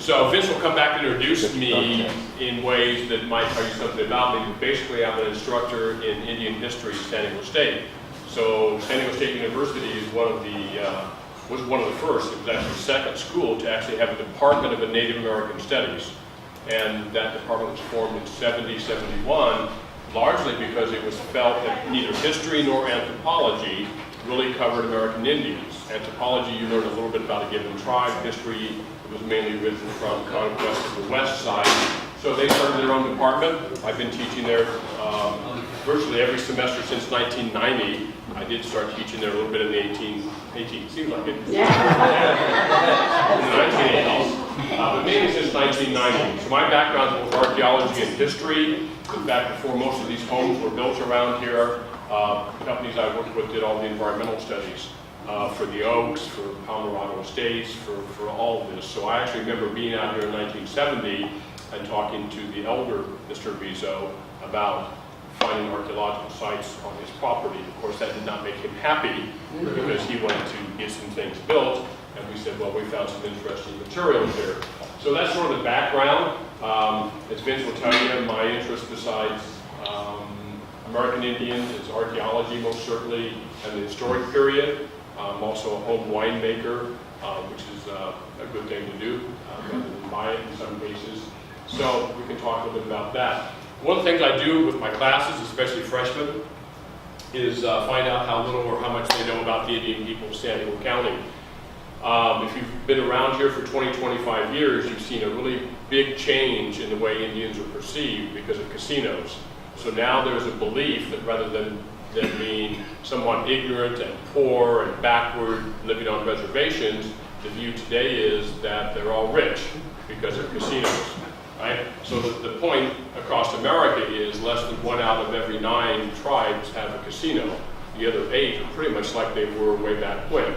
So Vince will come back and introduce me in ways that might tell you something about me. But basically, I'm an instructor in Indian history at San Diego State. So San Diego State University is was one of the first. It was actually the second school to actually have a department of Native American Studies. And that department was formed in 71, largely because it was felt that neither history nor anthropology really covered American Indians. Anthropology, you learn a little bit about a given tribe. History, it was mainly written from conquest of the west side. So they started their own department. I've been teaching there virtually every semester since 1990. I did start teaching there a little bit in the 18 seems like it. Yeah. In the 1980s. But mainly since 1990. So my background is both archaeology and history. In fact, before most of these homes were built around here, companies I worked with did all the environmental studies for the Oaks, for Colorado Estates, for all of this. So I actually remember being out here in 1970 and talking to the elder, Mr. Bizzo, about finding archaeological sites on his property. Of course, that did not make him happy because he wanted to get some things built. And we said, well, we found some interesting materials here. So that's sort of the background. As Vince will tell you, my interest besides American Indians is archaeology, most certainly, and the historic period. I'm also a home winemaker, which is a good thing to do, rather than buy it in some cases. So we can talk a little bit about that. One of the things I do with my classes, especially freshmen, is find out how little or how much they know about the Indian people of San Diego County. If you've been around here for 20, 25 years, you've seen a really big change in the way Indians are perceived because of casinos. So now there's a belief that rather than being somewhat ignorant and poor and backward living on reservations, the view today is that they're all rich because of casinos. Right? So the point across America is less than 1 out of every 9 tribes have a casino. The other 8 are pretty much like they were way back when.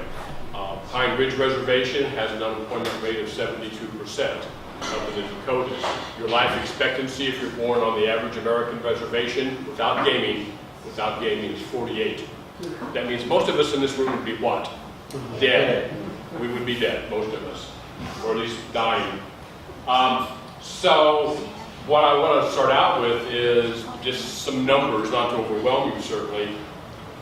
Pine Ridge Reservation has an unemployment rate of 72% up in the Dakotas. Your life expectancy if you're born on the average American reservation without gaming is 48. That means most of us in this room would be what? Dead. We would be dead, most of us, or at least dying. So what I want to start out with is just some numbers, not to overwhelm you certainly,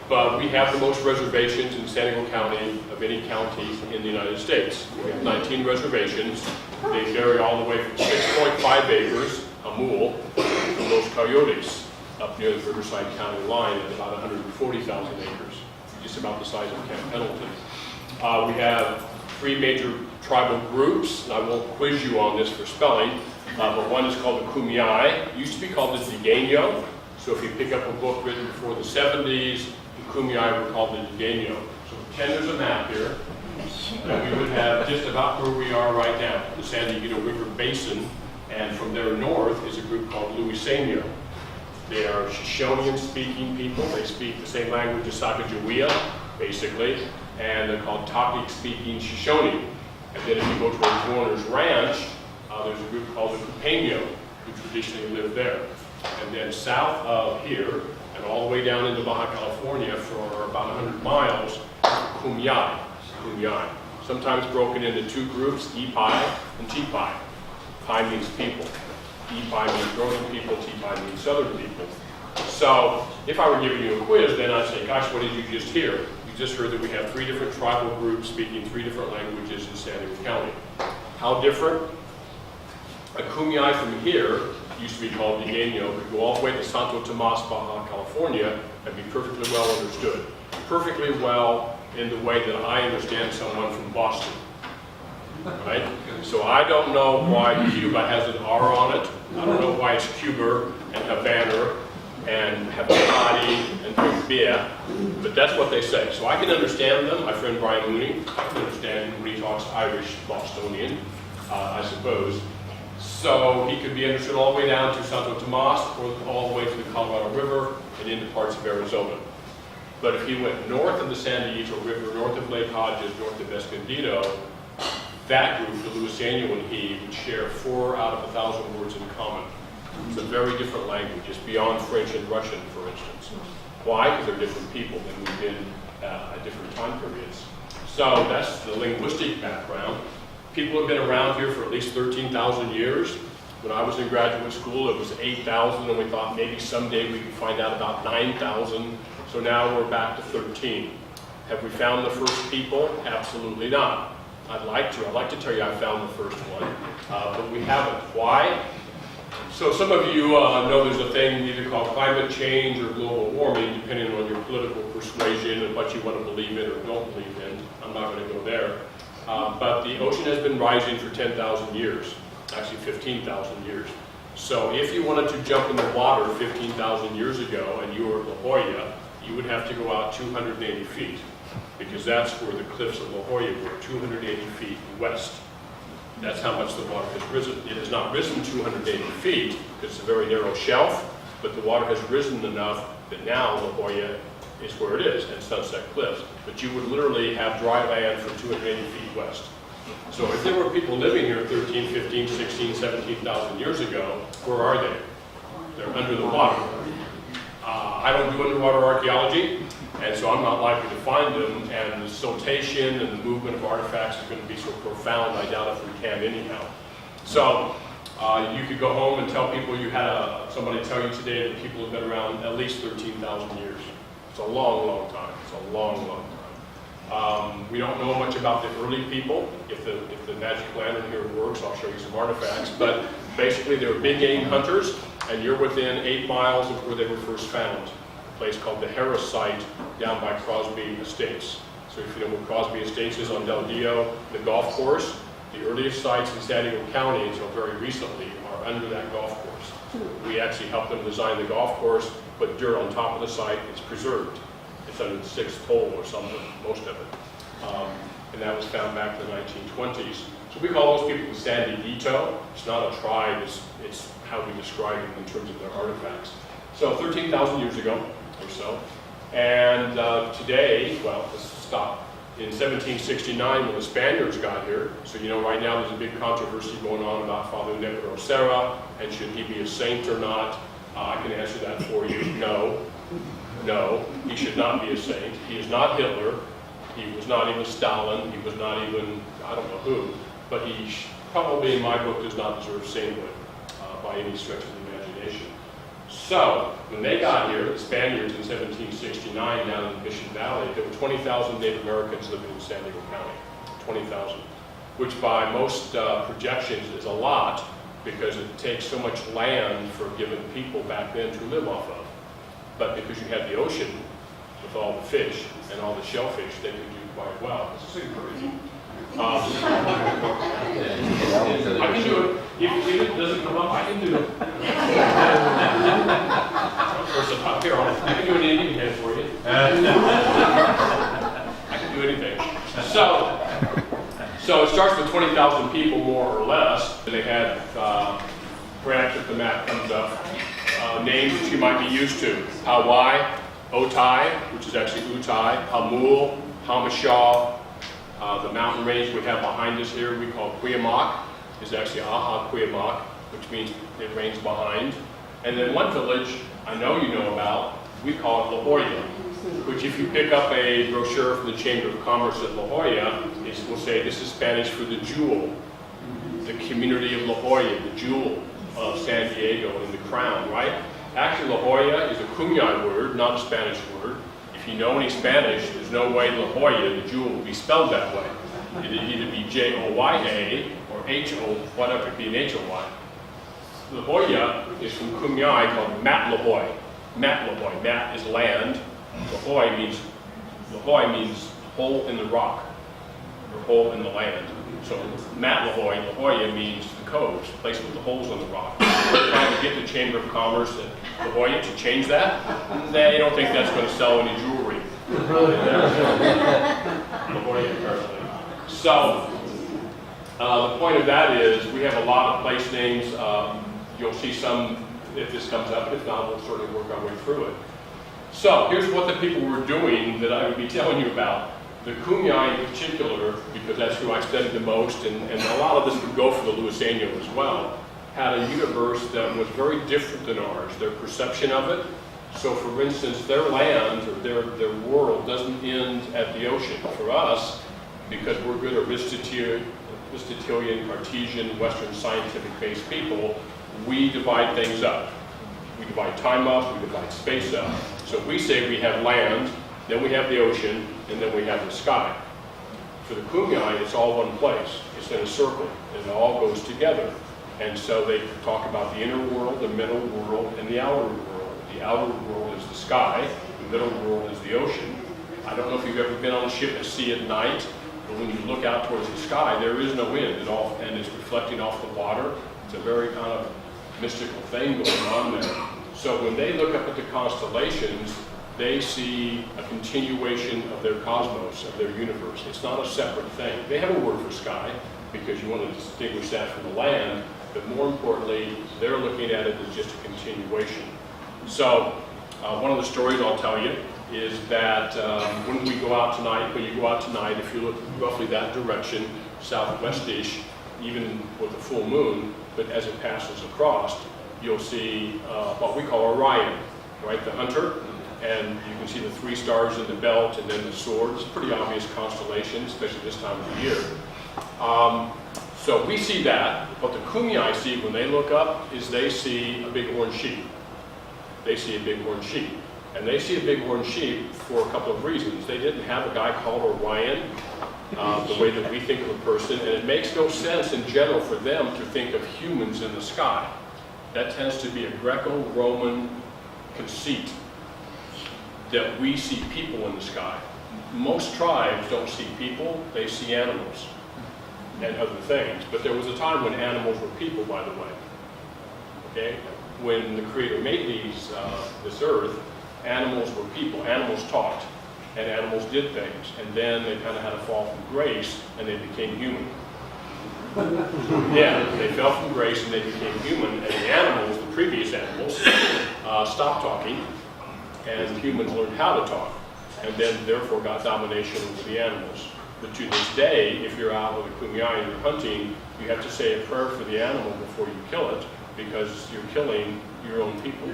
but we have the most reservations in San Diego County of any county in the United States. We have 19 reservations. They vary all the way from 6.5 acres, a mule, to Los Coyotes, up near the Riverside County line at about 140,000 acres, just about the size of Camp Pendleton. We have 3 major tribal groups, and I won't quiz you on this for spelling, but one is called the Kwahiyasp. It used to be called the Degeno. So if you pick up a book written before the 70s, the Kwahiyasp were called the Degeno. So pretend there's a map here, and we would have just about where we are right now, the San Diego River Basin, and from there north is a group called Ewiiy. They are Shoshonian-speaking people. They speak the same language as Sacagawea, basically, and they're called Topic-speaking Shoshone. And then if you go towards Warner's Ranch, there's a group called the Kupeno, who traditionally lived there. And then south of here, and all the way down into Baja California for about 100 miles, Kwahiyasp. Sometimes broken into 2 groups, Ewiiy and Tipai. Pi means people. Ewiiy means northern people, Tipai means southern people. So if I were giving you a quiz, then I'd say, gosh, what did you just hear? You just heard that we have 3 different tribal groups speaking 3 different languages in San Diego County. How different? A Kwahiyasp from here used to be called Degeno, could go all the way to Santo Tomas, Baja California, and be perfectly well understood. Perfectly well in the way that I understand someone from Boston. Right? So I don't know why Cuba has an R on it. I don't know why it's Cuba and Havana and Habibati and Berbia, but that's what they say. So I can understand them. My friend Brian Mooney, I can understand him when he talks Irish Bostonian, I suppose. So he could be understood all the way down to Santo Tomas, or all the way to the Colorado River and into parts of Arizona. But if he went north of the San Diego River, north of Lake Hodges, north of Escondido, that group, the Luiseno and he, would share 4 out of 1,000 words in common. It's a very different language. It's beyond French and Russian, for instance. Why? Because they're different people than we've been at different time periods. So that's the linguistic background. People have been around here for at least 13,000 years. When I was in graduate school, it was 8,000, and we thought maybe someday we could find out about 9,000. So now we're back to 13. Have we found the first people? Absolutely not. I'd like to. I'd like to tell you I found the first one, but we haven't. Why? So some of you know there's a thing either called climate change or global warming, depending on your political persuasion and what you want to believe in or don't believe in. I'm not going to go there. But the ocean has been rising for 10,000 years, actually 15,000 years. So if you wanted to jump in the water 15,000 years ago and you were at La Jolla, you would have to go out 280 feet, because that's where the cliffs of La Jolla were, 280 feet west. That's how much the water has risen. It has not risen 280 feet, because it's a very narrow shelf, but the water has risen enough that now La Jolla is where it is, and Sunset Cliffs. But you would literally have dry land from 280 feet west. So if there were people living here 13, 15, 16, 17,000 years ago, where are they? They're under the water. I don't do underwater archaeology, and so I'm not likely to find them, and the siltation and the movement of artifacts is going to be so profound, I doubt if we can anyhow. So you could go home and tell people you had somebody tell you today that people have been around at least 13,000 years. It's a long, long time. It's a long, long time. We don't know much about the early people. If the magic lantern here works, I'll show you some artifacts. But basically, they were big game hunters, and you're within 8 miles of where they were first found. A place called the Harris site down by Crosby Estates. So if you know where Crosby Estates is on Del Dio, the golf course, the earliest sites in San Diego County until very recently are under that golf course. We actually helped them design the golf course, put dirt on top of the site. It's preserved. It's under the 6th hole or something, most of it. And that was found back in the 1920s. So we call those people the San Dieguito. It's not a tribe, it's how we describe them in terms of their artifacts. So 13,000 years ago or so. And today, well, let's stop. In 1769, when the Spaniards got here, so you know right now there's a big controversy going on about Father Negro Serra, and should he be a saint or not? I can answer that for you. No. No, he should not be a saint. He is not Hitler. He was not even Stalin. He was not even, I don't know who. But he probably, in my book, does not deserve sainthood by any stretch of the imagination. So, when they got here, the Spaniards in 1769, down in the Mission Valley, there were 20,000 Native Americans living in San Diego County. 20,000. Which by most projections is a lot, because it takes so much land for given people back then to live off of. But because you had the ocean with all the fish and all the shellfish, they could do quite well. This is encouraging. I can do it. If it doesn't come up, I can do it. Here, I can do an Indian head for you. I can do anything. So it starts with 20,000 people, more or less. They had, perhaps if the map comes up, names that you might be used to. Hawi, Otay, which is actually Utai, Hamul, Hamashaw. The mountain range we have behind us here we call Kwahiyasp, is actually Aha Kwahiyasp, which means it rains behind. And then one village I know you know about, we call it La Jolla, which if you pick up a brochure from the Chamber of Commerce at La Jolla, it will say this is Spanish for the jewel, the community of La Jolla, the jewel of San Diego and the crown, right? Actually, La Jolla is a Kumeyaay word, not a Spanish word. If you know any Spanish, there's no way La Jolla, the jewel, will be spelled that way. It'd either be J-O-Y-A or H-O, whatever, it'd be an H-O-Y. La Jolla is from Kumeyaay called Matlahoy. Matlahoy, Mat is land. Lahoy means hole in the rock, or hole in the land. So Matlahoy, La Jolla means the coves, the place with the holes in the rock. We're trying to get the Chamber of Commerce at La Jolla to change that. They don't think that's going to sell any jewelry. La Jolla, apparently. So the point of that is we have a lot of place names. You'll see some if this comes up. If not, we'll certainly work our way through it. So here's what the people were doing that I would be telling you about. The Kumeyaay in particular, because that's who I studied the most, and a lot of this would go for the Luiseno as well, had a universe that was very different than ours, their perception of it. So for instance, their land, or their world, doesn't end at the ocean. For us, because we're good Aristotelian Aristotelian, Cartesian, Western scientific-based people, we divide things up. We divide time up, we divide space up. So we say we have land, then we have the ocean, and then we have the sky. For the Kwahiyasp, it's all one place. It's in a circle, and it all goes together. And so they talk about the inner world, the middle world, and the outer world. The outer world is the sky, the middle world is the ocean. I don't know if you've ever been on a ship at sea at night, but when you look out towards the sky, there is no wind at all, and it's reflecting off the water. It's a very kind of mystical thing going on there. So when they look up at the constellations, they see a continuation of their cosmos, of their universe. It's not a separate thing. They have a word for sky, because you want to distinguish that from the land, but more importantly, they're looking at it as just a continuation. So one of the stories I'll tell you is that when we go out tonight, when you go out tonight, if you look roughly that direction, southwestish, even with a full moon, but as it passes across, you'll see what we call Orion, right, the hunter, and you can see the 3 stars in the belt and then the sword. It's a pretty obvious constellation, especially this time of the year. So we see that. What the Kwahiyasp see when they look up is they see a bighorn sheep. They see a bighorn sheep. And they see a bighorn sheep for a couple of reasons. They didn't have a guy called Orion, the way that we think of a person, and it makes no sense in general for them to think of humans in the sky. That tends to be a Greco-Roman conceit, that we see people in the sky. Most tribes don't see people, they see animals and other things. But there was a time when animals were people, by the way. Okay? When the Creator made this earth, animals were people. Animals talked, and animals did things. And then they kind of had a fall from grace, and they became human. Yeah, they fell from grace, and they became human. And the animals, the previous animals, stopped talking, and humans learned how to talk, and then therefore got domination over the animals. But to this day, if you're out with a Kwahiyasp and you're hunting, you have to say a prayer for the animal before you kill it, because you're killing your own people.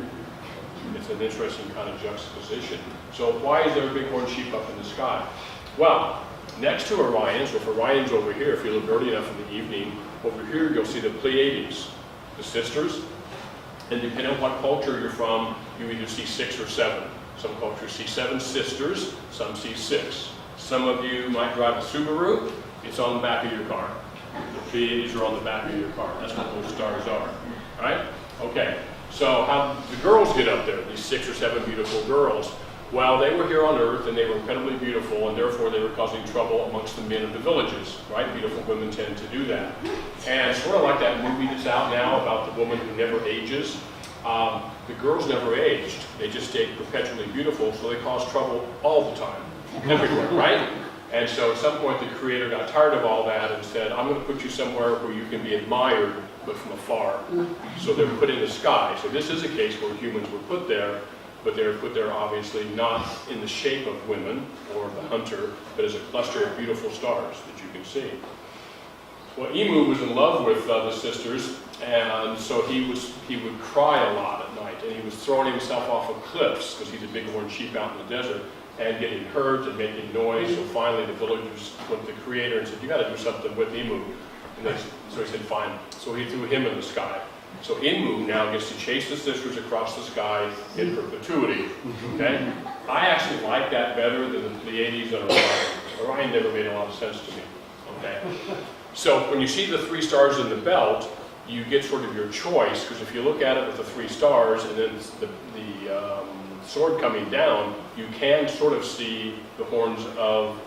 It's an interesting kind of juxtaposition. So why is there a bighorn sheep up in the sky? Well, next to Orion, so if Orion's over here, if you look early enough in the evening, over here you'll see the Pleiades, the sisters. And depending on what culture you're from, you either see 6 or 7. Some cultures see 7 sisters, some see 6. Some of you might drive a Subaru, it's on the back of your car. The Pleiades are on the back of your car. That's what those stars are. All right? Okay. So how did the girls get up there, these 6 or 7 beautiful girls? Well, they were here on Earth, and they were incredibly beautiful, and therefore they were causing trouble amongst the men of the villages, right? Beautiful women tend to do that. And sort of like that movie that's out now about the woman who never ages, the girls never aged. They just stayed perpetually beautiful, so they caused trouble all the time, everywhere, right? And so at some point the Creator got tired of all that and said, I'm going to put you somewhere where you can be admired, but from afar. So they were put in the sky. So this is a case where humans were put there, but they were put there obviously not in the shape of women or the hunter, but as a cluster of beautiful stars that you can see. Well, Ewiiy was in love with the sisters, and so he would cry a lot at night, and he was throwing himself off of cliffs because he's a bighorn sheep out in the desert, and getting hurt and making noise. So finally the villagers went to the Creator and said, you got to do something with Ewiiy. And so he said, fine. So he threw him in the sky. So Ewiiy now gets to chase the sisters across the sky in perpetuity. Okay? I actually like that better than the Pleiades and Orion. Orion never made a lot of sense to me. Okay? So when you see the 3 stars in the belt, you get sort of your choice, because if you look at it with the 3 stars and then the sword coming down, you can sort of see the horns of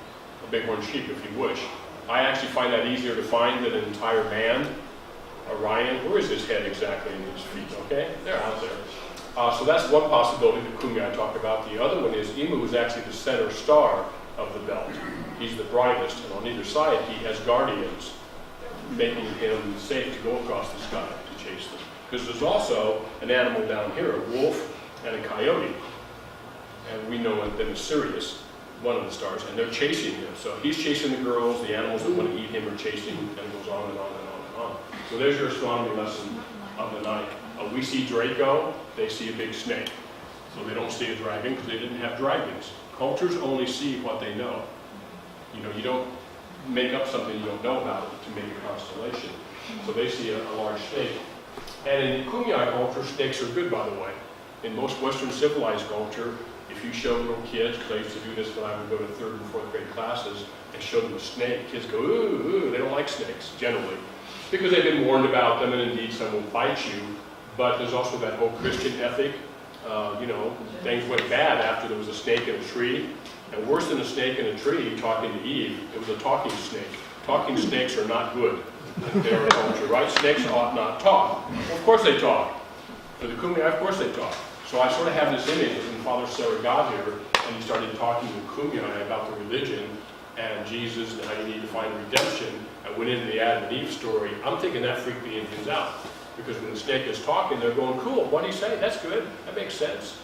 a bighorn sheep if you wish. I actually find that easier to find than an entire man. Orion, where is his head exactly in his feet? Okay, they're out there. So that's one possibility that Kwahiyasp talked about. The other one is Ewiiy was actually the center star of the belt. He's the brightest, and on either side he has guardians, making him safe to go across the sky to chase them. Because there's also an animal down here, a wolf and a coyote. And we know them as Sirius, one of the stars, and they're chasing him. So he's chasing the girls, the animals that want to eat him are chasing, and it goes on and on and on and on. So there's your astronomy lesson of the night. We see Draco, they see a big snake. So they don't see a dragon because they didn't have dragons. Cultures only see what they know. You know, you don't make up something you don't know about it to make a constellation. So they see a large snake. And in Kwahiyasp culture, snakes are good, by the way. In most Western civilized culture, if you show little kids, because I used to do this when I would go to 3rd and 4th grade classes, and show them a snake, kids go, ooh, ooh, they don't like snakes, generally. Because they've been warned about them, and indeed some will bite you. But there's also that whole Christian ethic. You know, things went bad after there was a snake in a tree. And worse than a snake in a tree talking to Eve, it was a talking snake. Talking snakes are not good in their culture, right? Snakes ought not talk. Well, of course they talk. For the Kwahiyasp, of course they talk. So I sort of have this image when Father Sarah got here, and he started talking to Kwahiyasp about the religion and Jesus and how you need to find redemption, and went into the Adam and Eve story. I'm thinking that freaked the Indians out. Because when the snake is talking, they're going, cool, what do you say? That's good, that makes sense.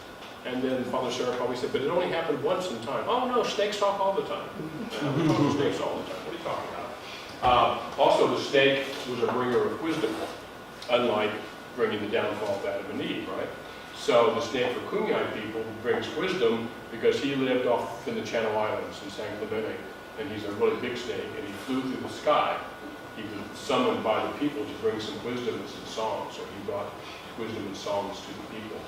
And then Father Sarah probably said, but it only happened once in time. Oh no, snakes talk all the time. We talk to snakes all the time. What are you talking about? Also, the snake was a bringer of wisdom, unlike bringing the downfall of Adam and Eve, right? So the snake for Kwahiyasp people brings wisdom because he lived off in the Channel Islands in San Clemente, and he's a really big snake, and he flew through the sky. He was summoned by the people to bring some wisdom and some songs, so he brought wisdom and songs to the people.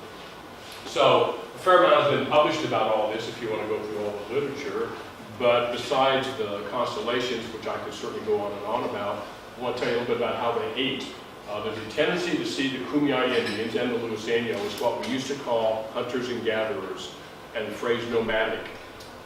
So a fair amount has been published about all this if you want to go through all the literature, but besides the constellations, which I could certainly go on about, I want to tell you a little bit about how they ate. There's a tendency to see the Kwahiyasp Indians and the Luiseno as what we used to call hunters and gatherers, and the phrase nomadic.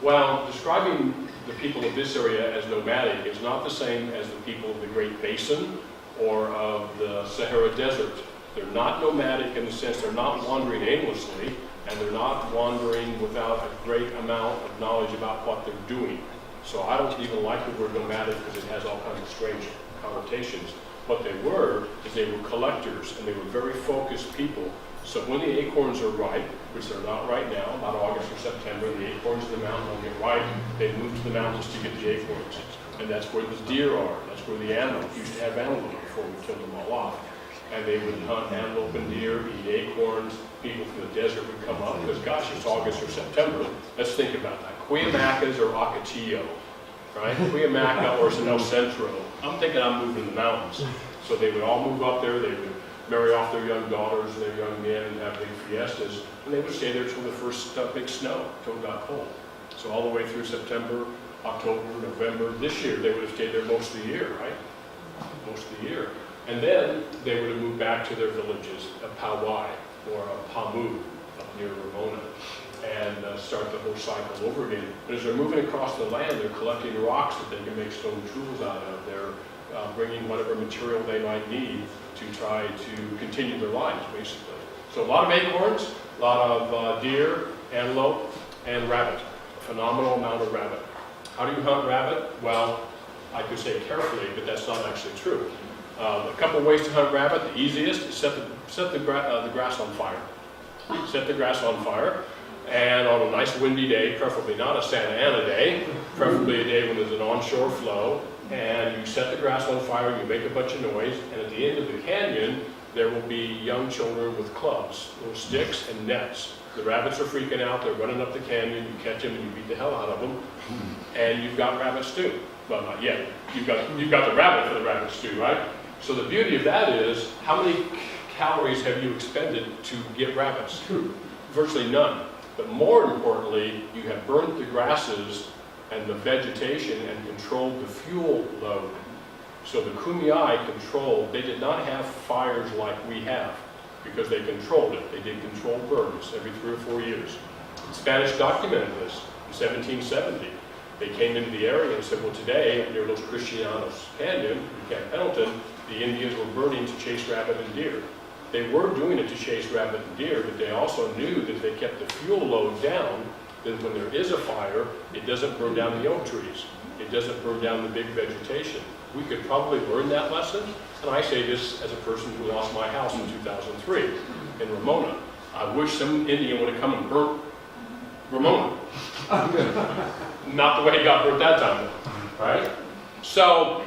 Well, describing the people of this area as nomadic is not the same as the people of the Great Basin or of the Sahara Desert. They're not nomadic in the sense they're not wandering aimlessly, and they're not wandering without a great amount of knowledge about what they're doing. So I don't even like the word nomadic because it has all kinds of strange connotations. What they were is they were collectors, and they were very focused people. So when the acorns are ripe, which they're not right now, about August or September, the acorns in the mountain will get ripe, they move to the mountains to get the acorns. And that's where the deer are, that's where the antelope, used to have antelope before we killed them all off. And they would hunt antelope and deer, eat acorns, people from the desert would come up, because gosh, it's August or September. Let's think about that. Cuyamacas or Ocotillo, right? Cuyamaca or El Centro. I'm thinking I'm moving to the mountains. So they would all move up there, they would marry off their young daughters and their young men and have big fiestas, and they would stay there till the first big snow, till it got cold. So all the way through September, October, November. This year they would have stayed there most of the year, right? Most of the year. And then they would have moved back to their villages, a Hawi or a Pamu up near Ramona, and start the whole cycle over again. But as they're moving across the land, they're collecting rocks that they can make stone tools out of. They're bringing whatever material they might need to try to continue their lives, basically. So a lot of acorns, a lot of deer, antelope, and rabbit. A phenomenal amount of rabbit. How do you hunt rabbit? Well, I could say carefully, but that's not actually true. A couple ways to hunt rabbit. The easiest is set the grass on fire. Set the grass on fire, and on a nice windy day, preferably not a Santa Ana day, preferably a day when there's an onshore flow, and you set the grass on fire, you make a bunch of noise, and at the end of the canyon, there will be young children with clubs, little sticks and nets. The rabbits are freaking out, they're running up the canyon, you catch them and you beat the hell out of them, and you've got rabbit stew. Well, not yet. You've got the rabbit for the rabbit stew, right? So the beauty of that is, how many calories have you expended to get rabbits? Virtually none. But more importantly, you have burnt the grasses and the vegetation and controlled the fuel load. So the Kwahiyasp controlled, they did not have fires like we have, because they controlled it. They did controlled burns every 3 or 4 years. The Spanish documented this in 1770. They came into the area and said, well, today, near Los Cristianos Canyon, in Camp Pendleton, the Indians were burning to chase rabbit and deer. They were doing it to chase rabbit and deer, but they also knew that if they kept the fuel load down, then when there is a fire, it doesn't burn down the oak trees. It doesn't burn down the big vegetation. We could probably learn that lesson, and I say this as a person who lost my house in 2003 in Ramona. I wish some Indian would have come and burnt Ramona. Not the way he got burnt that time, right? So,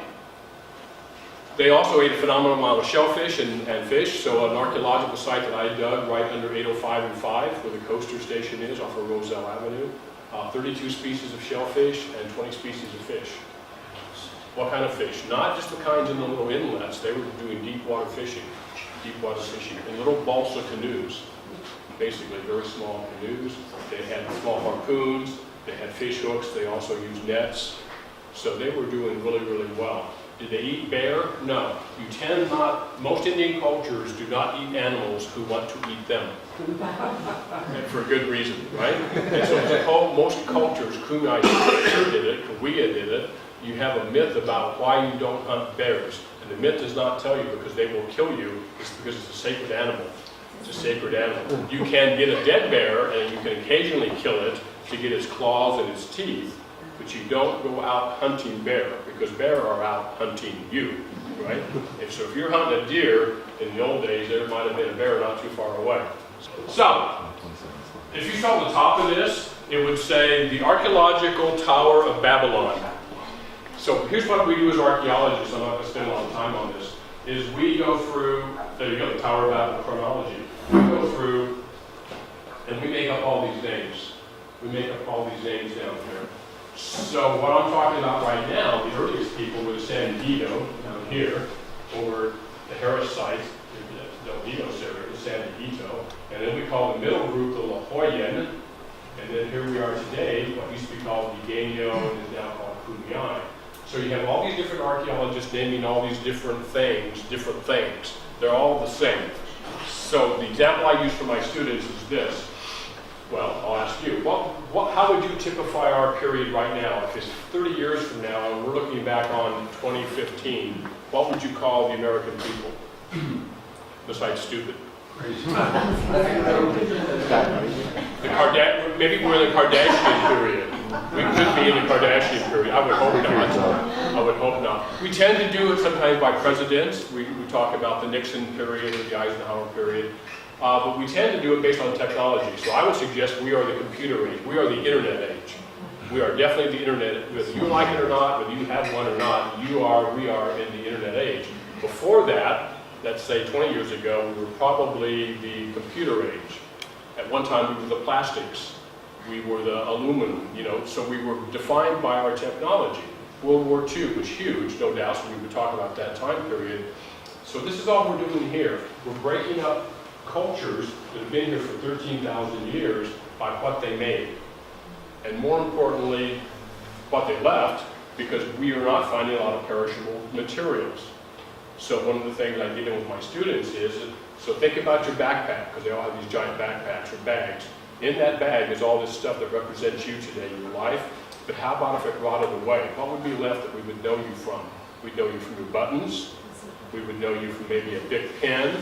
they also ate a phenomenal amount of shellfish and fish. So an archaeological site that I dug right under 805 and 5, where the coaster station is off of Roselle Avenue, 32 species of shellfish and 20 species of fish. What kind of fish? Not just the kinds in the little inlets. They were doing deep water fishing in little balsa canoes. Basically, very small canoes. They had small harpoons. They had fish hooks. They also used nets. So they were doing really, really well. Did they eat bear? No. You tend not, most Indian cultures do not eat animals who want to eat them. And for a good reason, right? And so most cultures, Kumeyaay did it, Kwahiyasp did it, you have a myth about why you don't hunt bears. And the myth does not tell you because they will kill you, it's because it's a sacred animal. It's a sacred animal. You can get a dead bear and you can occasionally kill it to get its claws and its teeth, but you don't go out hunting bear because bear are out hunting you, right? And so if you're hunting a deer, in the old days there might have been a bear not too far away. So, if you saw the top of this, it would say the Archaeological Tower of Babylon. So here's what we do as archaeologists, I'm not going to spend a lot of time on this, is we go through, there you go, the Tower of Babel chronology. We go through and we make up all these names. We make up all these names down here. So what I'm talking about right now, the earliest people were the Sandito down here, or the Harris site, the Delvitos area, the Sandito, and then we call the middle group the Lahoyan, and then here we are today, what used to be called Vigenio and is now called Kumeyaay. So you have all these different archaeologists naming all these different things. They're all the same. So the example I use for my students is this. Well, I'll ask you, how would you typify our period right now? If it's 30 years from now and we're looking back on 2015, what would you call the American people? Besides stupid. Maybe we're in the Kardashian period. We could be in the Kardashian period. I would hope not. I would hope not. We tend to do it sometimes by presidents. We talk about the Nixon period or the Eisenhower period. But we tend to do it based on technology. So I would suggest we are the computer age. We are the internet age. We are definitely the internet. Whether you like it or not, whether you have one or not, we are in the internet age. Before that, let's say 20 years ago, we were probably the computer age. At one time, we were the plastics. We were the aluminum, so we were defined by our technology. World War II was huge, no doubt, so we would talk about that time period. So this is all we're doing here. We're breaking up cultures that have been here for 13,000 years by what they made. And more importantly, what they left, because we are not finding a lot of perishable materials. So one of the things I get in with my students is, so think about your backpack, because they all have these giant backpacks or bags. In that bag is all this stuff that represents you today, your life. But how about if it rotted away? What would be left that we would know you from? We'd know you from your buttons. We would know you from maybe a big pen.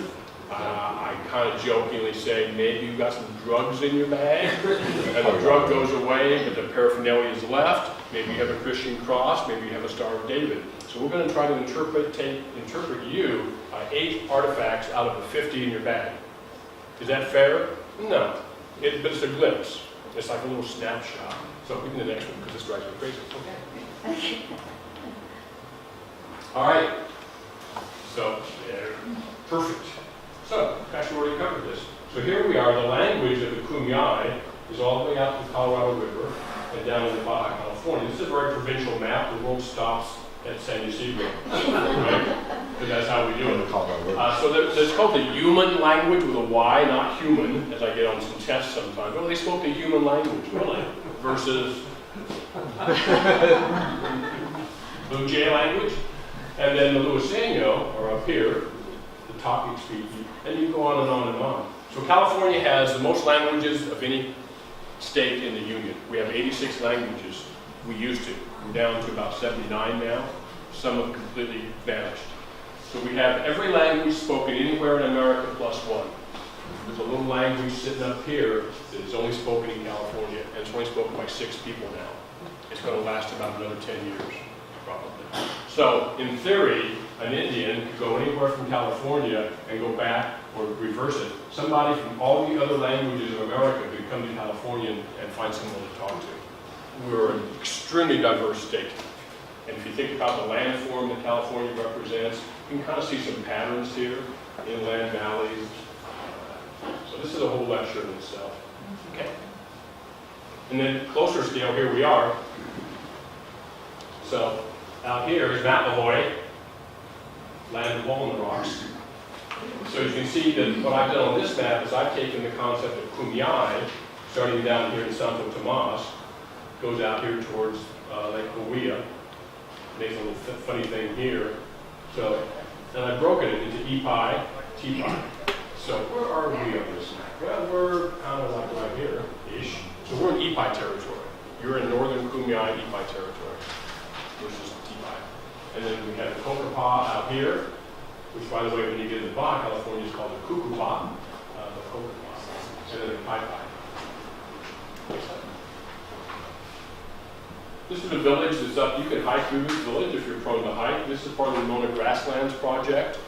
I kind of jokingly say maybe you've got some drugs in your bag, and the drug goes away, but the paraphernalia is left. Maybe you have a Christian cross, maybe you have a Star of David. So we're going to try to interpret you 8 artifacts out of the 50 in your bag. Is that fair? No. But it's a glimpse. It's like a little snapshot. So we can do the next one because this drives me crazy. Okay. All right. So, perfect. So, actually already covered this. So here we are. The language of the Kumeyaay is all the way out to the Colorado River and down into Baja California. This is a very provincial map. The world stops at San Ysidro, right? Because that's how we do it. So it's called the Yuman language with a Y, not human, as I get on some tests sometimes. Well, they spoke the human language, really, versus Bujay language. And then the Luiseno are up here, the talking speaking, and you go on and on and on. So California has the most languages of any state in the Union. We have 86 languages. We used to. We're down to about 79 now. Some have completely vanished. So we have every language spoken anywhere in America plus one. There's a little language sitting up here that is only spoken in California, and it's only spoken by 6 people now. It's going to last about another 10 years, probably. So, in theory, an Indian could go anywhere from California and go back, or reverse it. Somebody from all the other languages of America could come to California and find someone to talk to. We're an extremely diverse state. And if you think about the landform that California represents, you can kind of see some patterns here, inland valleys. So this is a whole lecture in itself. Okay. And then closer scale, here we are. So Out here is Maplehoy, land of hole in the rocks. So you can see that what I've done on this map is I've taken the concept of Kwahiyasp, starting down here in Santo Tomas, goes out here towards Lake Hellyaa. Makes a little funny thing here. So, and I've broken it into Ewiiy, T-Pi. So where are we on this map? Well, we're kind of like right here-ish. So we're in Ewiiy territory. You're in northern Kwahiyasp, Ewiiy territory. This is T-Pi. And then we have the Kokopah out here, which, by the way, when you get into Baja California, is called the Kukupah, the Kokopah, and then the Pai. This is a village that's up. You can hike through this village if you're prone to hike. This is part of the Ramona Grasslands project.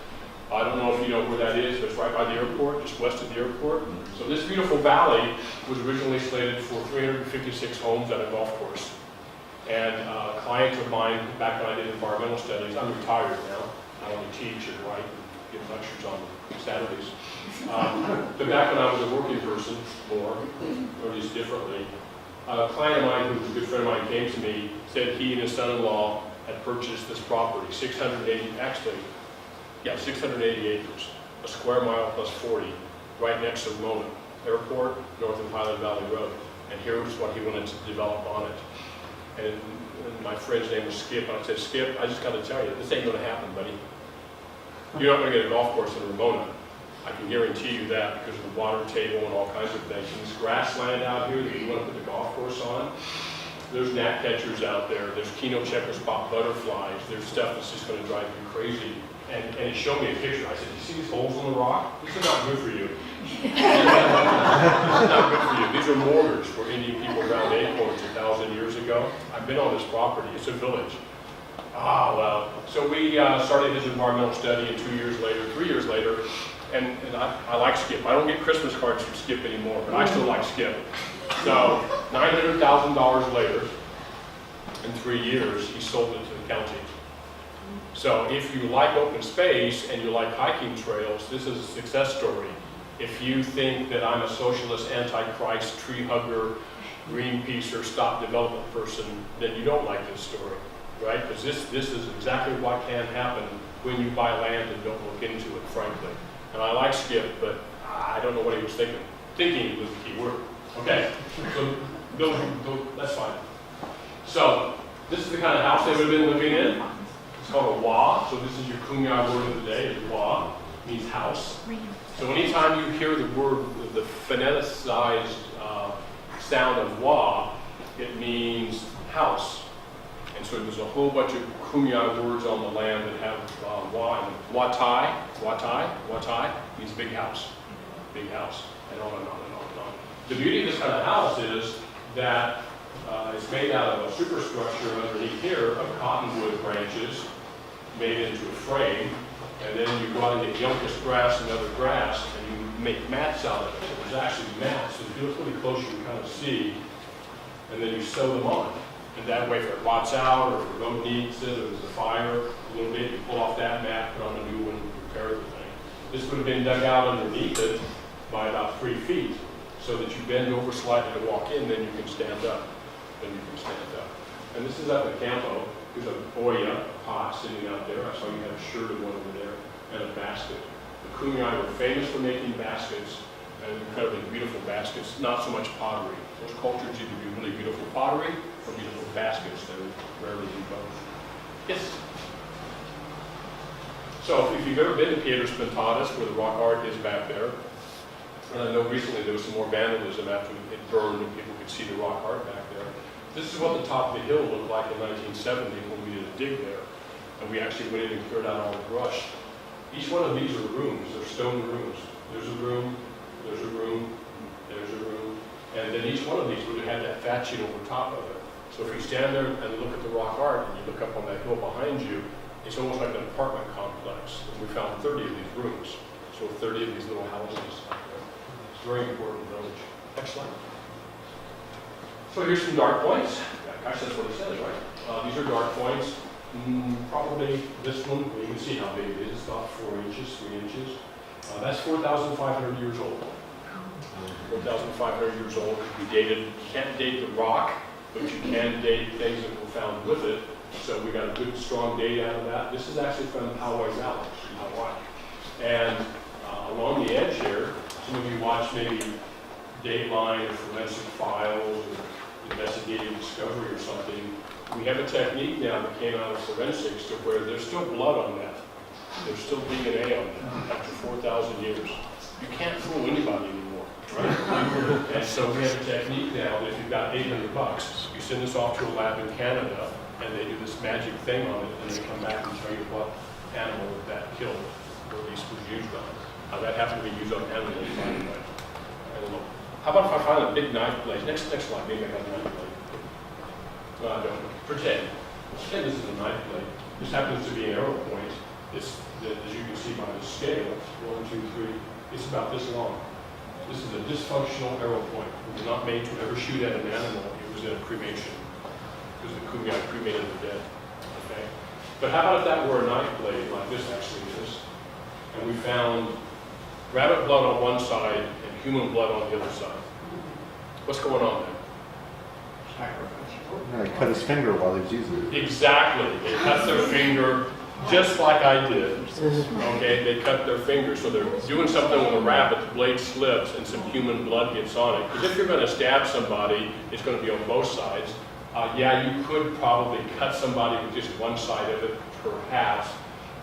I don't know if you know where that is, but it's right by the airport, just west of the airport. So this beautiful valley was originally slated for 356 homes and a golf course. And a client of mine, back when I did environmental studies, I'm retired now. I only teach and write and give lectures on Saturdays. But back when I was a working person more, or at least differently, a client of mine who was a good friend of mine came to me, said he and his son-in-law had purchased this property, 680 acres, a square mile plus 40, right next to Ramona Airport, north of Highland Valley Road. And here's what he wanted to develop on it. And my friend's name was Skip, and I said, Skip, I just got to tell you, this ain't going to happen, buddy. You're not going to get a golf course in Ramona. I can guarantee you that because of the water table and all kinds of things. And this grassland out here that you want to put the golf course on, there's gnat catchers out there, there's Kino checker spot butterflies, there's stuff that's just going to drive you crazy. And he showed me a picture. I said, you see these holes in the rock? This is not good for you. This is not good for you. These are mortars where Indian people ground acorns 1,000 years ago. I've been on this property. It's a village. Ah, well. So we started his environmental study, and 3 years later, and I like Skip. I don't get Christmas cards from Skip anymore, but I still like Skip. So $900,000 later, in 3 years, he sold it to the county. So if you like open space and you like hiking trails, this is a success story. If you think that I'm a socialist, antichrist, tree hugger, Greenpeacer, stop development person, then you don't like this story, right? Because this is exactly what can happen when you buy land and don't look into it, frankly. And I like Skip, but I don't know what he was thinking. Thinking was the key word. Okay, so that's fine. So this is the kind of house they would have been living in. It's called a wa, so this is your Kwahiyasp word of the day, is wa, means house. So anytime you hear the word, the phoneticized sound of wa, it means house. And so there's a whole bunch of Kwahiyasp words on the land that have wa in them. Watai means big house, and on and on and on and on. The beauty of this kind of house is that it's made out of a superstructure underneath here of cottonwood branches made into a frame, and then you go out and get Youngest grass and other grass, and you make mats out of it. So there's actually mats, so if you look really close, you can kind of see, and then you sew them on. And that way, if it rots out, or if the road needs it, or there's a fire, a little bit, you pull off that mat, put on a new one, repair the thing. This would have been dug out underneath it by about 3 feet, so that you bend over slightly to walk in, then you can stand up. And this is up at Campo. There's a boya, a pot sitting out there. I saw you had a shirt of one over there, and a basket. The Kwahiyasp were famous for making baskets, and incredibly beautiful baskets, not so much pottery. Those cultures either do really beautiful pottery or beautiful baskets. They rarely do both. Yes? So if you've ever been to Piedras Pintadas, where the rock art is back there, and I know recently there was some more vandalism after it burned and people could see the rock art back there. This is what the top of the hill looked like in 1970 when we did a dig there. And we actually went in and cleared out all the brush. Each one of these are rooms. They're stone rooms. There's a room, there's a room, there's a room. And then each one of these would have had that thatching over top of it. So if you stand there and look at the rock art and you look up on that hill behind you, it's almost like an apartment complex. And we found 30 of these rooms. So 30 of these little houses out there. It's a very important village. Excellent. So here's some dark points. Gosh, that's what it says, right? These are dark points. Probably this one, you can see how big it is. It's about 4 inches, 3 inches. That's 4,500 years old. 4,500 years old. It can be dated. You can't date the rock, but you can date things that were found with it. So we got a good, strong data out of that. This is actually from Hawi Valley in Hawaii. And along the edge here, some of you watch maybe Dateline or Forensic Files or Investigative Discovery or something. We have a technique now that came out of forensics to where there's still blood on that. There's still DNA on that after 4,000 years. You can't fool anybody anymore, right? And so we have a technique now that if you've got $800, you send this off to a lab in Canada, and they do this magic thing on it, and they come back and tell you what animal that killed, or at least was used on. That happened to be used on animals, by the way. I don't know. How about if I find a big knife blade? Next slide, maybe I got a knife blade. No, I don't. Pretend. Pretend this is a knife blade. This happens to be an arrow point. As you can see by the scale, 1, 2, 3, it's about this long. This is a dysfunctional arrow point. It was not made to ever shoot at an animal. It was in a cremation. Because the kumbia cremated the dead. Okay? But how about if that were a knife blade, like this actually is, and we found rabbit blood on one side and human blood on the other side? What's going on there? Yeah, he cut his finger while he was using it. Exactly. They cut their finger just like I did. Okay, they cut their finger. So they're doing something with a rabbit, the blade slips and some human blood gets on it. Because if you're going to stab somebody, it's going to be on both sides. Yeah, you could probably cut somebody with just one side of it, perhaps.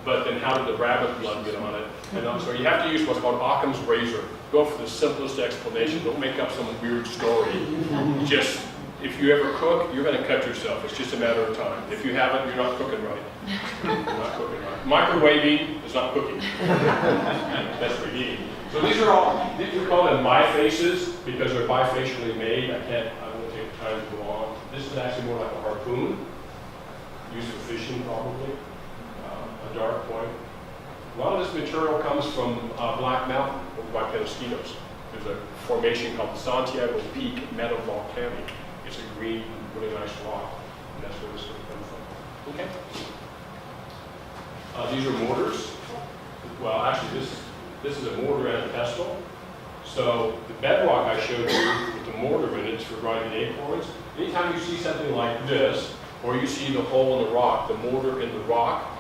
But then how did the rabbit blood get on it? And so you have to use what's called Occam's razor. Go for the simplest explanation. Don't make up some weird story. Just, if you ever cook, you're going to cut yourself. It's just a matter of time. If you haven't, you're not cooking right. You're not cooking right. Microwaving is not cooking. That's reheating. So these are all, we call them bifaces because they're bifacially made. I won't take the time to go on. This is actually more like a harpoon, used for fishing probably, a dark point. A lot of this material comes from Black Mountain, over by Penasquitos. There's a formation called the Santiago Peak Metavolcanic. It's a green, really nice rock, and that's where this would come from. Okay. These are mortars. Well, actually, this is a mortar and a pestle. So the bedrock I showed you with the mortar in it is for grinding acorns. Anytime you see something like this, or you see the hole in the rock, the mortar in the rock,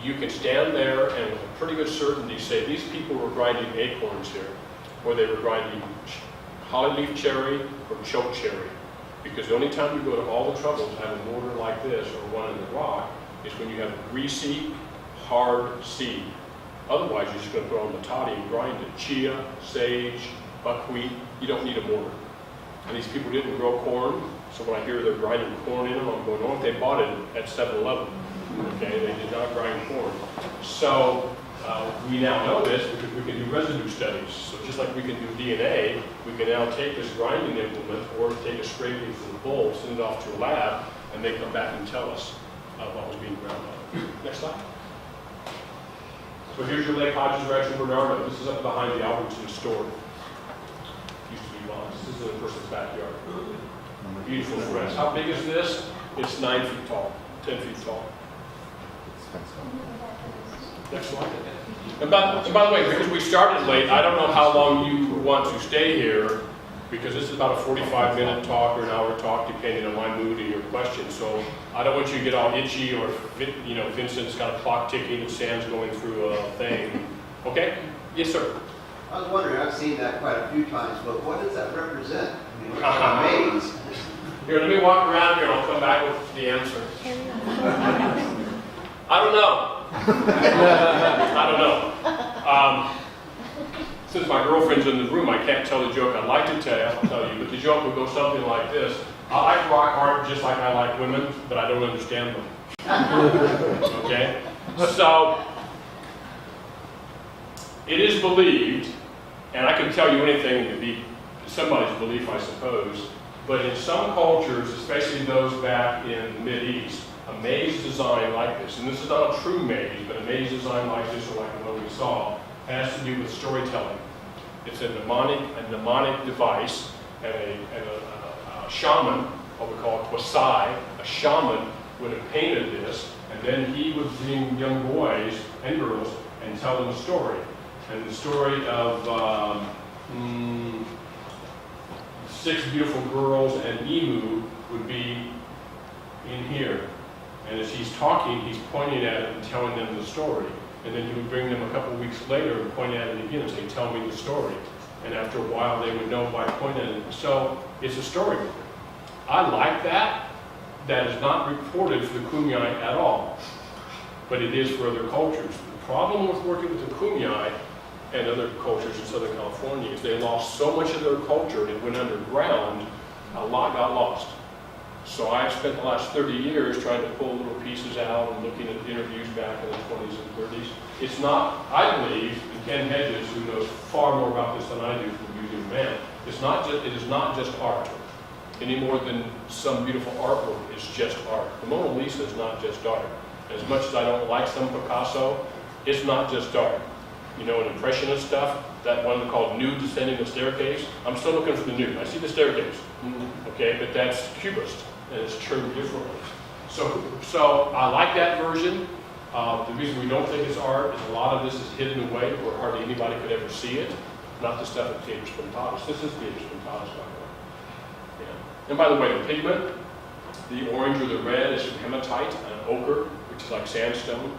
you can stand there and with a pretty good certainty say these people were grinding acorns here, or they were grinding holly leaf cherry or choke cherry. Because the only time you go to all the trouble to have a mortar like this or one in the rock is when you have a greasy, hard seed. Otherwise, you're just going to put on the toddy and grind it. Chia, sage, buckwheat, you don't need a mortar. And these people didn't grow corn, so when I hear they're grinding corn in them, I'm going, oh, they bought it at 7-Eleven. Okay, they did not grind corn. So we now know this because we can do residue studies. So just like we can do DNA, we can now take this grinding implement or take a scraping from the bowl, send it off to a lab, and they come back and tell us what was being ground on. Next slide. So here's your Lake Hodges Rancho Bernardo. This is up behind the Albertson store. Used to be Lon's. This is in a person's backyard. Beautiful forest. How big is this? It's 9 feet tall, 10 feet tall. Next slide. And by the way, because we started late, I don't know how long you want to stay here, because this is about a 45-minute talk or an hour talk, depending on my mood or your question. So I don't want you to get all itchy, or Vincent's got a clock ticking and Sam's going through a thing. Okay? Yes, sir. I was wondering, I've seen that quite a few times, but what does that represent? I mean, what's a maze? Here, let me walk around here and I'll come back with the answer. I don't know. I don't know. Since my girlfriend's in the room, I can't tell the joke I'd like to tell, I'll tell you, but the joke would go something like this. I like rock art just like I like women, but I don't understand them. Okay? So, it is believed, and I can tell you anything to be somebody's belief, I suppose, but in some cultures, especially those back in the Mideast, a maze design like this, and this is not a true maze, but a maze design like this, or like the one we saw, has to do with storytelling. It's a mnemonic device, and a shaman, what we call a Kwahiyasp, a shaman would have painted this, and then he would bring young boys and girls and tell them a story. And the story of 6 beautiful girls and Emu would be in here. And as he's talking, he's pointing at it and telling them the story. And then he would bring them a couple weeks later and point at it again and say, tell me the story. And after a while, they would know by pointing at it. So it's a storybook. I like that. That is not reported for the Kumeyaay at all, but it is for other cultures. The problem with working with the Kumeyaay and other cultures in Southern California is they lost so much of their culture, it went underground, a lot got lost. So I've spent the last 30 years trying to pull little pieces out and looking at interviews back in the 20s and 30s. It's not, I believe, and Ken Hedges, who knows far more about this than I do from Museum of Man, it is not just art, any more than some beautiful artwork is just art. The Mona Lisa is not just art. As much as I don't like some Picasso, it's not just art. You know, an impressionist stuff, that one called Nude Descending the Staircase, I'm still looking for the nude. I see the staircase, okay, but that's Cubist, and it's turned differently. So I like that version. The reason we don't think it's art is a lot of this is hidden away where hardly anybody could ever see it. Not the stuff at Theaters Pintadas. This is Theaters Pintadas, by the way. Yeah. And by the way, the pigment, the orange or the red is from hematite and ochre, which is like sandstone.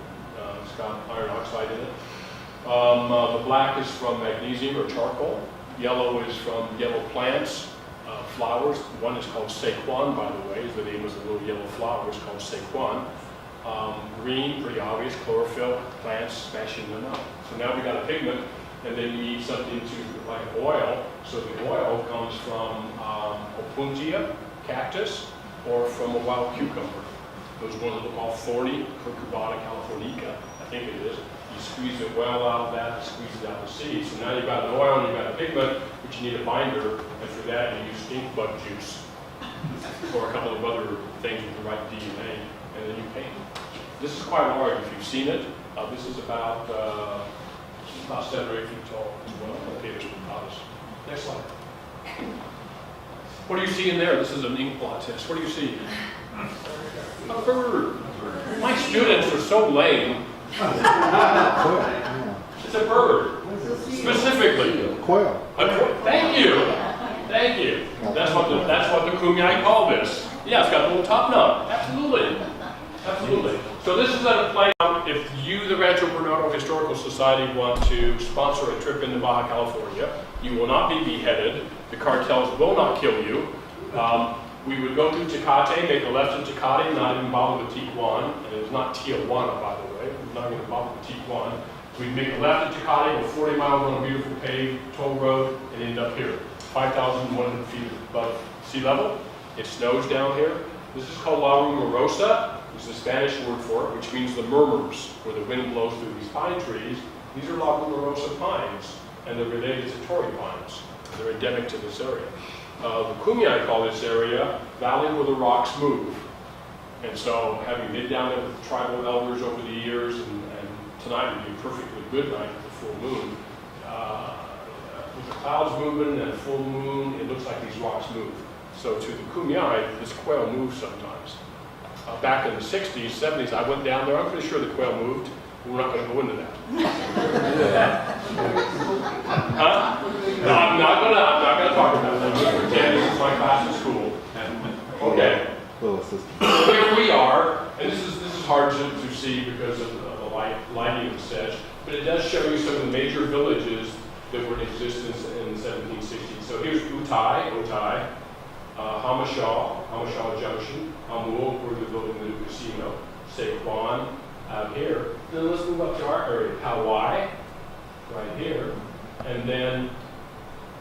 It's got iron oxide in it. The black is from magnesium or charcoal. Yellow is from yellow plants, flowers. One is called sequoia, by the way, is the name of the little yellow flower. It's called sequoia. Green, pretty obvious, chlorophyll, plants smashing them up. So now we got a pigment, and then you need something to, like oil. So the oil comes from opuntia, cactus, or from a wild cucumber. Those ones that look all thorny, Cucurbita californica, I think it is. You squeeze the oil out of that, squeeze it out the seed. So now you've got an oil and you've got a pigment, but you need a binder, and for that you use stink bug juice or a couple of other things with the right DNA, and then you paint. This is quite large if you've seen it. This is about 7 or 8 feet tall as well. Okay, there's Pintadas. Next slide. What do you see in there? This is an ink blot test. What do you see? A bird. My students are so lame. It's a bird. Specifically. Quail. Thank you. Thank you. That's what the Kumeyaay call this. Yeah, it's got a little top knot. Absolutely. Absolutely. So this is at a place, if you, the Rancho Bernardo Historical Society, want to sponsor a trip into Baja California, you will not be beheaded. The cartels will not kill you. We would go through Tecate, make a left in Tecate, not even bother with Tijuana, and it's not Tijuana, by the way. We're not going to bother with Tijuana. We'd make a left in Tecate, go 40 miles on a beautiful paved toll road, and end up here, 5,100 feet above sea level. It snows down here. This is called La Rumorosa. It's the Spanish word for it, which means the murmurs, where the wind blows through these pine trees. These are La Rumorosa pines, and they're related to Torrey pines. They're endemic to this area. The Kumeyaay call this area Valley where the rocks move. And so, having been down there with tribal elders over the years, and tonight would be a perfectly good night with the full moon, with the clouds moving and a full moon, it looks like these rocks move. So to the Kumeyaay, this quail moves sometimes. Back in the 60s, 70s, I went down there. I'm pretty sure the quail moved. We're not going to go into that. Huh? No, I'm not going to talk about that. Again, this is my class at school. Okay. So here we are, and this is hard to see because of the lighting and such, but it does show you some of the major villages that were in existence in the 1760s. So here's Otay, Hamashaw Junction, Amul, where they're building the new casino, Sequoia out here. Then let's move up to our area, Hawi, right here, and then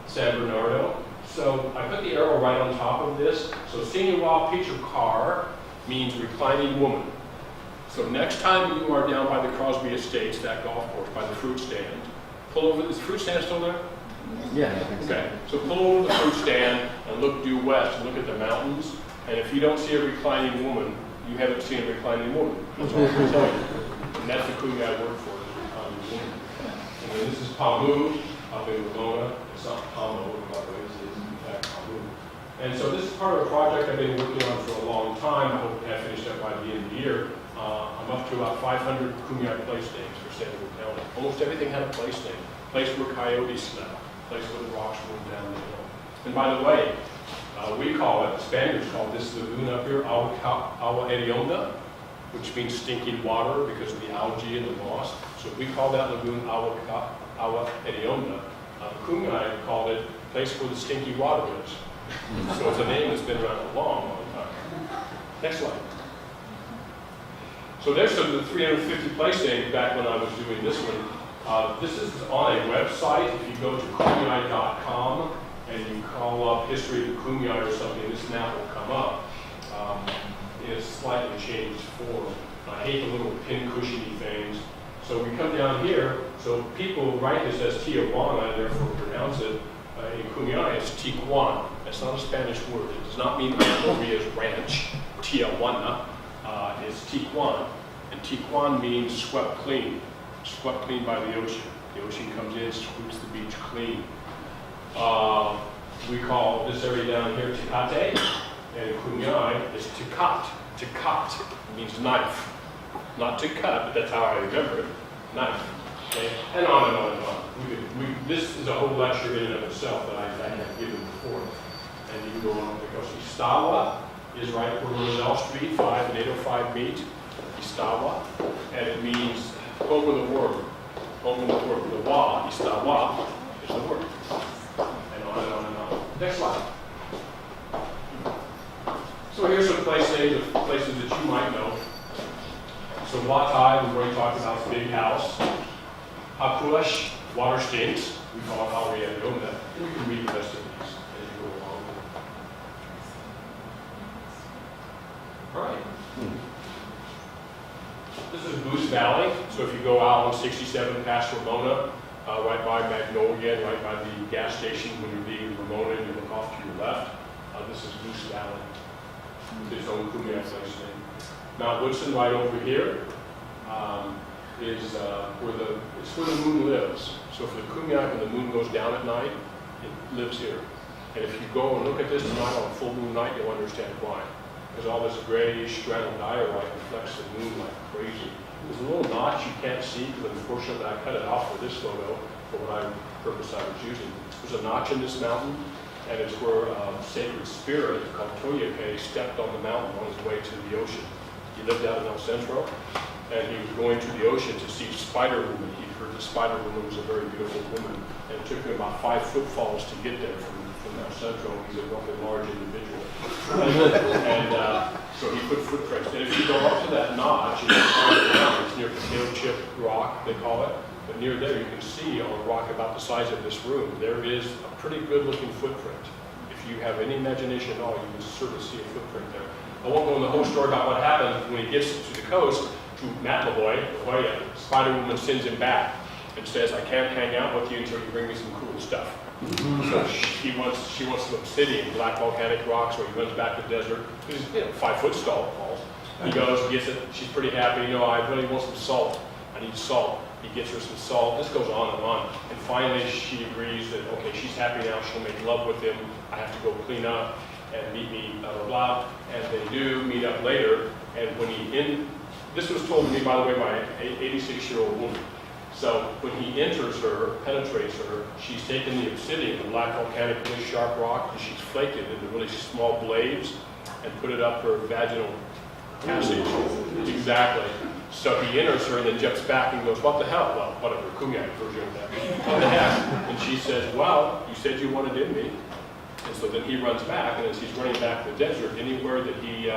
San Bernardo. So I put the arrow right on top of this. So Sinuwa Pichukar means reclining woman. So next time you are down by the Crosby Estates, that golf course, by the fruit stand, pull over. Is the fruit stand still there? Yeah, I think so. Okay, so pull over the fruit stand and look due west and look at the mountains. And if you don't see a reclining woman, you haven't seen a reclining woman. That's all I can tell you. And that's the Kumeyaay word for it, a reclining woman. And then this is Pamu up in Ramona. It's not Pamu, by the way, it's in fact Pamu. And so this is part of a project I've been working on for a long time. I hope to have finished up by the end of the year. I'm up to about 500 Kumeyaay place names for San Diego County. Almost everything had a place name. Place where coyotes slept. Place where the rocks rolled down the hill. And by the way, we call it, the Spaniards call this lagoon up here, Agua Hedionda, which means stinking water because of the algae and the moss. So we call that lagoon Awa Hedionda. Kwahiyasp called it place where the stinky water is. So it's a name that's been around a long, long time. Next slide. So there's some of the 350 place names back when I was doing this one. This is on a website. If you go to Kwahiyasp.com and you call up history of Kwahiyasp or something, this map will come up. In a slightly changed form. I hate the little pin cushiony things. So we come down here, so people write this as Tijuana, therefore pronounce it in Kwahiyasp it's Tijuan. That's not a Spanish word. It does not mean Korea's ranch, Tijuana. It's Tijuan. And Tijuan means swept clean by the ocean. The ocean comes in, sweeps the beach clean. We call this area down here Tecate, and in Kwahiyasp it's Tecat. Tecat means knife. Not to cut, but that's how I remember it. Knife. Okay? And on and on and on. This is a whole lecture in and of itself that I have given before. And you can go on because Istawa is right where Roselle Street 5 and 805 meet. Istawa. And it means over the word. Over the word. The wa, Istawa, is the word. And on and on and on. Next slide. So here's some place names of places that you might know. So Watai, we've already talked about, big house. Hakuash, water stinks. We call it Hawi. And you can read the rest of these as you go along. All right. This is Goose Valley. So if you go out on 67 past Ramona, right by Magnolia, and right by the gas station when you're leaving Ramona and you look off to your left, this is Goose Valley. Its own Kwahiyasp place name. Mount Woodson, right over here, is where the moon lives. So for the Kwahiyasp, when the moon goes down at night, it lives here. And if you go and look at this tonight on a full moon night, you'll understand why. Because all this grayish straddle diorite reflects the moon like crazy. There's a little notch you can't see because unfortunately I cut it off for this photo for what purpose I was using. There's a notch in this mountain. And it's where a sacred spirit called Toyake stepped on the mountain on his way to the ocean. He lived out in El Centro, and he was going to the ocean to see Spider Woman. He heard the Spider Woman was a very beautiful woman, and it took him about 5 footfalls to get there from El Centro. He's a roughly large individual. And so he put footprints. And if you go up to that notch, and you climb it down, it's near Potato Chip Rock, they call it. But near there, you can see on a rock about the size of this room, there is a pretty good-looking footprint. If you have any imagination at all, you can certainly see a footprint there. I won't go into the whole story about what happened when he gets to the coast, to Matlaboy, Spider Woman sends him back and says, I can't hang out with you until you bring me some cool stuff. So she wants some obsidian, black volcanic rocks, where he runs back to the desert. He's 5 foot tall. He goes, gets it, she's pretty happy. I really want some salt. I need salt. He gets her some salt. This goes on and on. And finally, she agrees that, okay, she's happy now. She'll make love with him. I have to go clean up and meet me, blah, blah, blah. And they do meet up later. And when this was told to me, by the way, by an 86-year-old woman. So when he enters her, penetrates her, she's taken the obsidian, the black volcanic, really sharp rock, and she's flaked it into really small blades and put it up her vaginal passage. Exactly. So he enters her and then jumps back and goes, what the hell? Well, whatever, Kwahiyasp version of that. What the heck? And she says, well, you said you wanted in me. And so then he runs back, and as he's running back to the desert, anywhere that he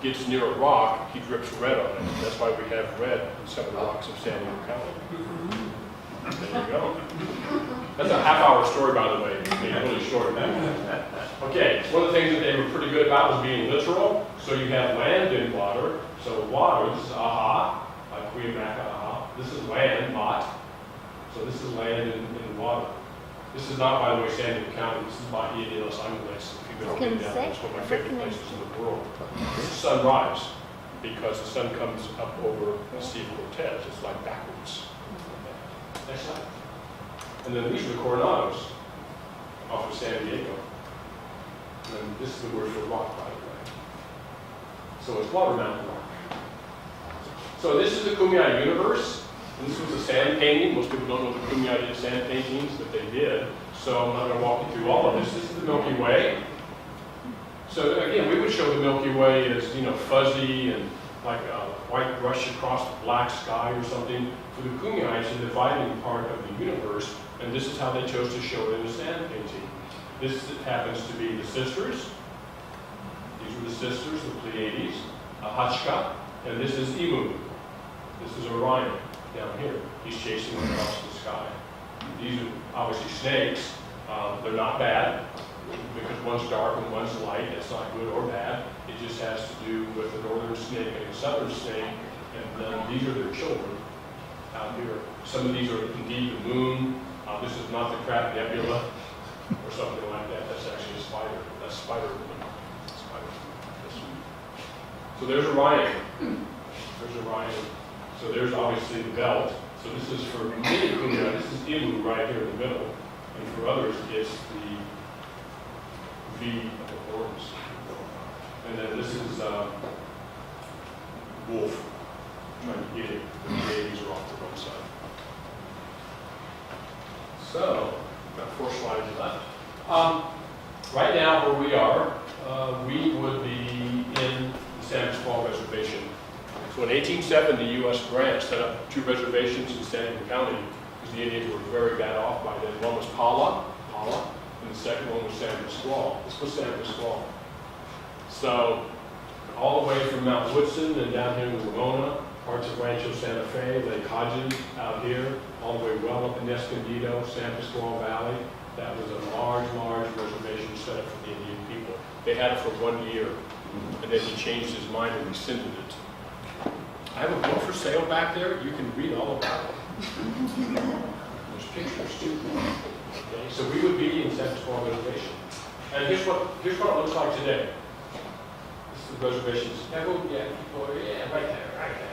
gets near a rock, he drips red on it. That's why we have red in some of the rocks of San Diego County. There you go. That's a half-hour story, by the way. Made it really short. Okay, one of the things that they were pretty good about was being literal. So you have land and water. So water, this is aha, like Kwahiyasp aha. This is land, mat. So this is land and water. This is not, by the way, San Diego County. This is Bahia de los Angeles. If you've ever been down there, it's one of my favorite places in the world. This is sunrise, because the sun comes up over the Sea of Cortez. It's like backwards. Next slide. And then these are the Coronados off of San Diego. And this is the word for rock, by the way. So it's water mountain rock. So this is the Kwahiyasp universe. And this was a sand painting. Most people don't know the Kwahiyasp did sand paintings, but they did. So I'm not going to walk you through all of this. This is the Milky Way. So again, we would show the Milky Way as, you know, fuzzy and like a white brush across the black sky or something. For the Kwahiyasp, it's a dividing part of the universe, and this is how they chose to show it in a sand painting. This happens to be the sisters. These were the sisters, the Pleiades, Hachka, and this is Ewiiy. This is Orion down here. He's chasing across the sky. These are obviously snakes. They're not bad, because one's dark and one's light. It's not good or bad. It just has to do with the northern snake and the southern snake, and then these are their children out here. Some of these are indeed the moon. This is not the crab nebula or something like that. That's actually a spider. That's spider moon. Spider. So there's Orion. There's Orion. So there's obviously the belt. So this is for many Kwahiyasp. This is Ewiiy right here in the middle. And for others, it's the V of the horns. And then this is wolf. Trying to get it. The babies are off the wrong side. So, got 4 slides left. Right now, where we are, we would be in the San Pasqual Reservation. So in 1870, the U.S. grant set up 2 reservations in San Diego County because the Indians were very bad off by then. One was Pala, and the second one was San Pasqual. This was San Pasqual. So all the way from Mount Woodson and down here in Ramona, parts of Rancho Santa Fe, Lake Hodges out here, all the way well up in Escondido, San Pasqual Valley. That was a large reservation set up for the Indian people. They had it for 1 year, and then he changed his mind and rescinded it. I have a book for sale back there. You can read all about it. There's pictures too. Okay, so we would be in San Pasqual Reservation. And here's what it looks like today. This is the reservations. Yeah, right there.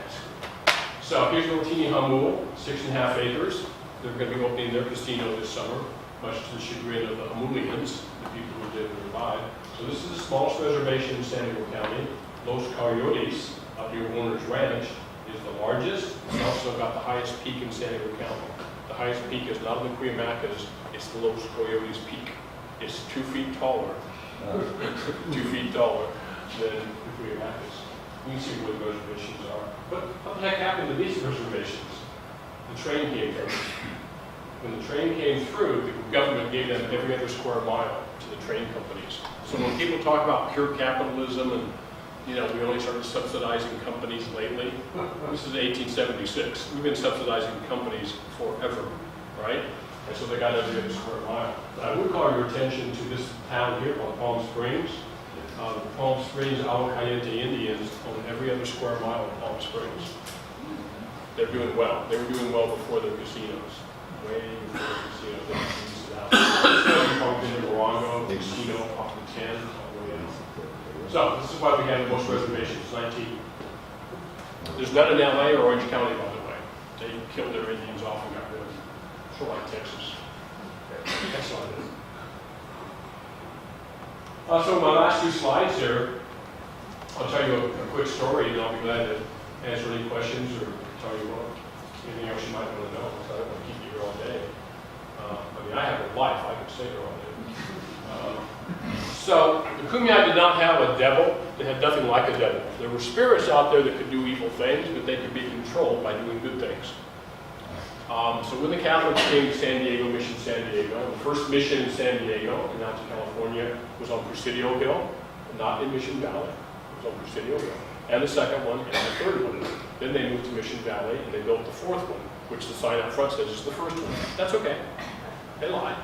So here's little teeny Hamul, 6.5 acres. They're going to be opening their casino this summer, much to the chagrin of the Hamulians, the people who did nearby. So this is the smallest reservation in San Diego County. Los Coyotes, up near Warner's Ranch, is the largest. It's also got the highest peak in San Diego County. The highest peak is not in the Cuyamacas, it's the Los Coyotes peak. It's 2 feet taller, 2 feet taller than the Cuyamacas. You can see where the reservations are. But what the heck happened to these reservations? The train came through. When the train came through, the government gave them every other square mile to the train companies. So when people talk about pure capitalism and, you know, we only started subsidizing companies lately, this is 1876. We've been subsidizing companies forever, right? And so they got every other square mile. But I would call your attention to this town here called Palm Springs. The Palm Springs Agua Caliente Indians own every other square mile of Palm Springs. They're doing well. They were doing well before their casinos. Way before the casinos. They used it out. So probably been in Morongo, the casino off the 10, all the way in. So this is why we have the most reservations, 19. There's none in LA or Orange County, by the way. They killed their Indians off and got rid of them. Sort of like Texas. That's all it is. So my last 2 slides here, I'll tell you a quick story, and I'll be glad to answer any questions or tell you anything else you might want to know, because I don't want to keep you here all day. I mean, I have a life, I could stay here all day. So the Kwahiyasp did not have a devil. They had nothing like a devil. There were spirits out there that could do evil things, but they could be controlled by doing good things. So when the Catholics came to San Diego, Mission San Diego, the first mission in San Diego, in Alta California, was on Presidio Hill, not in Mission Valley. It was on Presidio Hill. And the second one, and the third one. Then they moved to Mission Valley, and they built the 4th one, which the sign out front says is the first one. That's okay. They lied.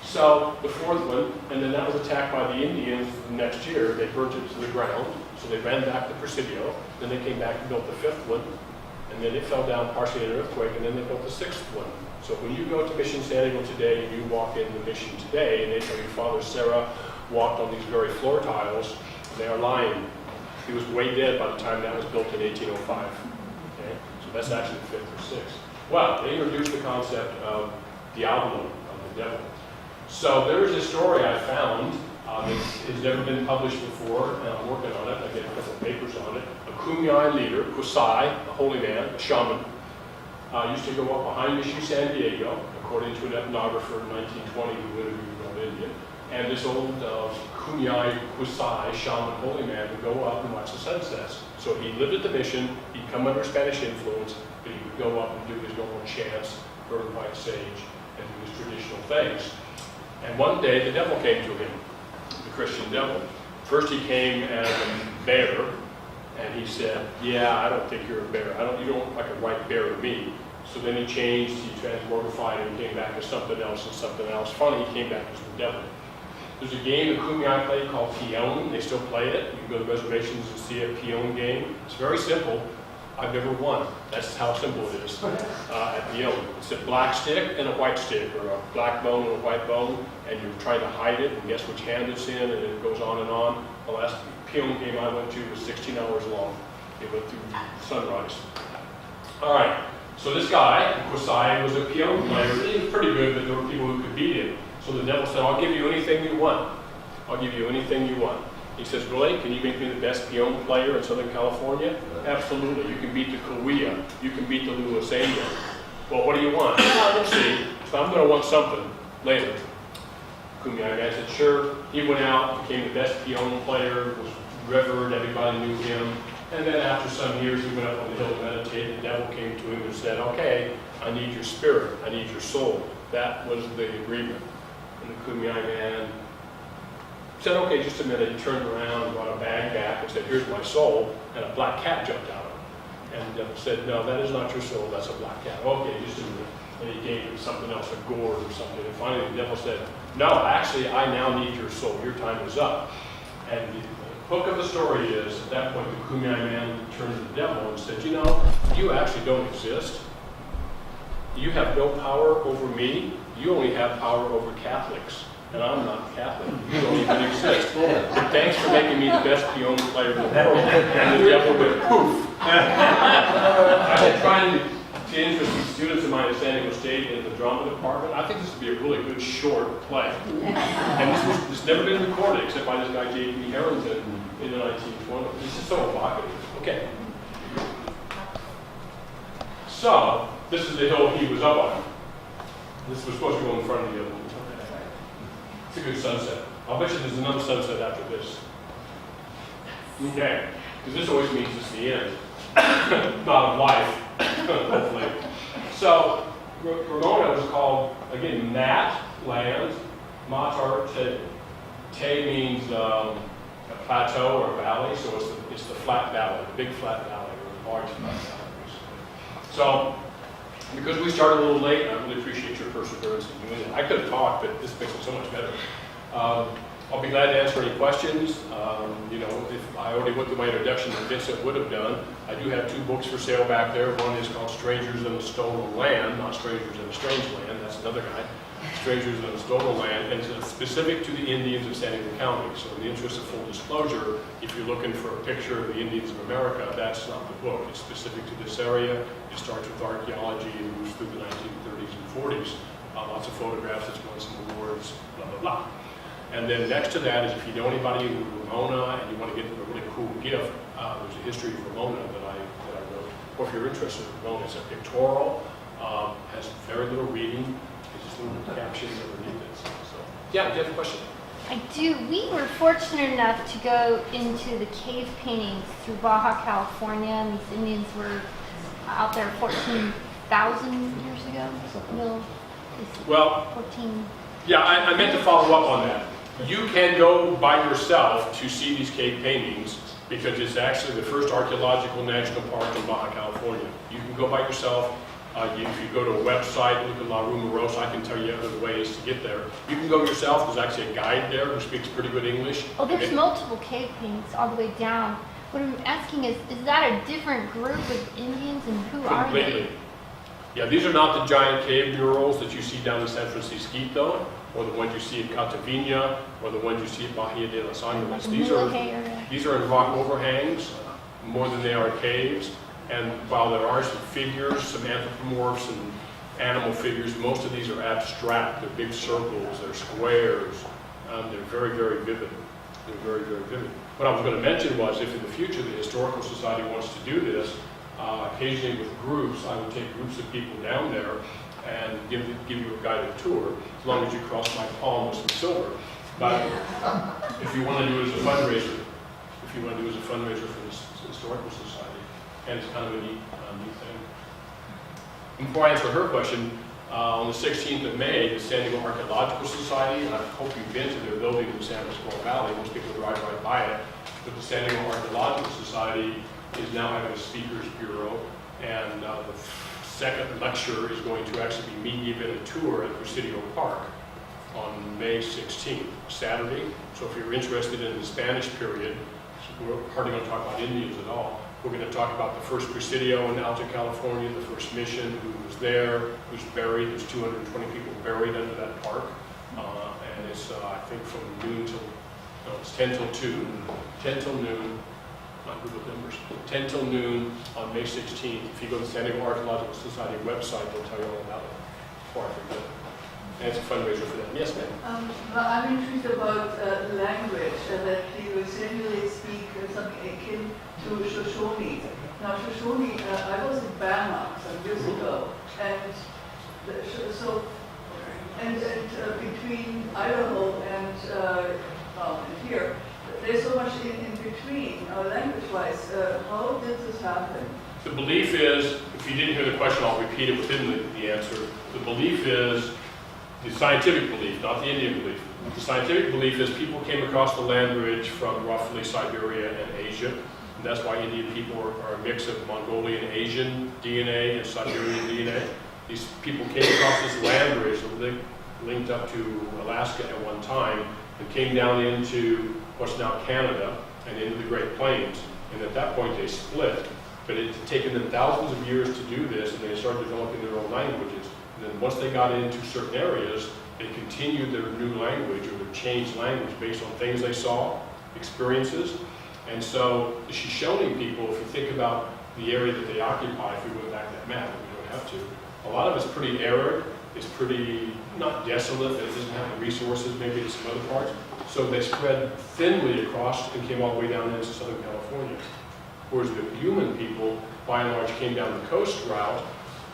So the 4th one, and then that was attacked by the Indians the next year. They burnt it to the ground, so they ran back to Presidio. Then they came back and built the 5th one. And then it fell down partially in an earthquake, and then they built the 6th one. So when you go to Mission San Diego today, and you walk in the mission today, and they tell you Father Sarah walked on these very floor tiles, they are lying. He was way dead by the time that was built in 1805. Okay? So that's actually the 5th or 6th. Well, they introduced the concept of Diablo, of the devil. So there is a story I found that has never been published before, and I'm working on it. I get a couple of papers on it. A Kumeyaay leader, Kusai, a holy man, a shaman, used to go up behind Mission San Diego, according to an ethnographer in 1920 who interviewed an Indian, And this old Kumeyaay Kusai shaman holy man would go up and watch the sunsets. So he lived at the mission, he'd come under Spanish influence, but he would go up and do his normal chants, burn white sage, and do his traditional things. And one day the devil came to him, the Christian devil. First he came as a bear, and he said, yeah, I don't think you're a bear. You don't look like a white bear to me. So then he changed, he transmogrified, and came back as something else and something else. Finally, he came back as the devil. There's a game that Kumeyaay play called Peon. They still play it. You can go to Reservations and see a Peon game. It's very simple. I've never won. That's how simple it is at Peon. It's a black stick and a white stick, or a black bone and a white bone, and you're trying to hide it and guess which hand it's in, and it goes on and on. The last Peon game I went to was 16 hours long. It went through sunrise. All right. So this guy, Kusai, was a Peon player. He was pretty good, but there were people who could beat him. So the devil said, I'll give you anything you want. I'll give you anything you want. He says, really? Can you make me the best Peon player in Southern California? Absolutely. You can beat the Kwahiyasp. You can beat the Luisania. Well, what do you want? Oh, let's see. So I'm going to want something later. Kumeyaay guy said, sure. He went out, became the best Peon player, was revered, everybody knew him. And then after some years, he went up on the hill to meditate. The devil came to him and said, okay, I need your spirit. I need your soul. That was the agreement. And the Kumeyaay man said, okay, just a minute. He turned around and brought a bag back and said, here's my soul. And a black cat jumped out of it. And the devil said, no, that is not your soul. That's a black cat. Okay, just a minute. And he gave him something else, a gourd or something. And finally, the devil said, no, actually, I now need your soul. Your time is up. And the hook of the story is, at that point, the Kumeyaay man turned to the devil and said, you know, you actually don't exist. You have no power over me. You only have power over Catholics. And I'm not Catholic. You don't even exist. Thanks for making me the best Peon player in the world. And the devil went poof. I've been trying to interest the students of mine at San Diego State in the drama department. I think this would be a really good short play. And this has never been recorded except by this guy, J.P. Harrington, in the 1920s. This is so evocative. Okay. So, this is the hill he was up on. This was supposed to go in front of the other one. It's a good sunset. I'll bet you there's another sunset after this. Okay. Because this always means it's the end. Not of life, hopefully. So, Ramona was called, again, Nat, land, MORTAR, Te. Te means a plateau or a valley, so it's the flat valley, the big flat valley, or the large flat valley. So, because we started a little late, I really appreciate your perseverance in doing it. I could have talked, but this makes it so much better. I'll be glad to answer any questions. You know, if I already went through my introduction that Vincent would have done. I do have 2 books for sale back there. One is called Strangers in a Stolen Land, not Strangers in a Strange Land. That's another guy. Strangers in a Stolen Land, and it's specific to the Indians of San Diego County. So in the interest of full disclosure, if you're looking for a picture of the Indians of America, that's not the book. It's specific to this area. It starts with archaeology and moves through the 1930s and 40s. Lots of photographs, it's won some awards, blah, blah, blah. And then next to that is if you know anybody who Ramona and you want to get a really cool gift, there's a history of Ramona that I wrote. Or if you're interested in Ramona, it's a pictorial, has very little reading. Just little captions underneath it. So, yeah, do you have a question? I do. We were fortunate enough to go into the cave paintings through Baja, California, and these Indians were out there 14,000 years ago. No, well, 14. Yeah, I meant to follow up on that. You can go by yourself to see these cave paintings because it's actually the first archaeological national park in Baja, California. You can go by yourself. If you go to a website, look at La Rumorosa, I can tell you other ways to get there. You can go yourself. There's actually a guide there who speaks pretty good English. Oh, there's multiple cave paintings all the way down. What I'm asking is that a different group of Indians, and who are they? Completely. Yeah, these are not the giant cave murals that you see down in San Francisco, or the ones you see at Catavina, or the ones you see at Bahia de los Angeles. These are in rock overhangs, more than they are caves. And while there are some figures, some anthropomorphs and animal figures, most of these are abstract. They're big circles, they're squares. They're very, very vivid. They're very, very vivid. What I was going to mention was if in the future the Historical Society wants to do this, occasionally with groups, I would take groups of people down there and give you a guided tour, as long as you cross my palm with some silver. But if you want to do it as a fundraiser, for this historical society, and it's kind of a neat thing. And before I answer her question, on the 16th of May, the San Diego Archaeological Society, and I hope you've been to their building in the San Pasqual Valley, most people drive right by it, but the San Diego Archaeological Society is now having a speakers bureau, and the second lecture is going to actually be me giving a tour at Presidio Park on May 16th, Saturday. So if you're interested in the Spanish period, we're hardly going to talk about Indians at all. We're going to talk about the first Presidio in Alta California, the first mission, who was there, who's buried. There's 220 people buried under that park. And it's, I think, from noon till, no, it's 10 till 2, 10 till noon, not good with numbers, 10 till noon on May 16th. If you go to the San Diego Archaeological Society website, they'll tell you all about it before I forget. And it's a fundraiser for them. Yes, ma'am? I'm intrigued about language, that you essentially speak something akin to Shoshone. Now, Shoshone, I was in Bama some years ago, and between Idaho and here, there's so much in between, language-wise. How did this happen? The belief is, if you didn't hear the question, I'll repeat it within the answer. The belief is, the scientific belief, not the Indian belief. The scientific belief is people came across the land bridge from roughly Siberia and Asia. And that's why Indian people are a mix of Mongolian Asian DNA and Siberian DNA. These people came across this land bridge that linked up to Alaska at one time and came down into what's now Canada and into the Great Plains. And at that point they split. But it had taken them thousands of years to do this, and they started developing their own languages. And then once they got into certain areas, they continued their new language or their changed language based on things they saw, experiences. And so the Shoshone people, if you think about the area that they occupy, if we went back to that map, we don't have to, a lot of it's pretty arid, it's pretty, not desolate, but it doesn't have the resources maybe in some other parts. So they spread thinly across and came all the way down into Southern California. Whereas the Yuman people, by and large, came down the coast route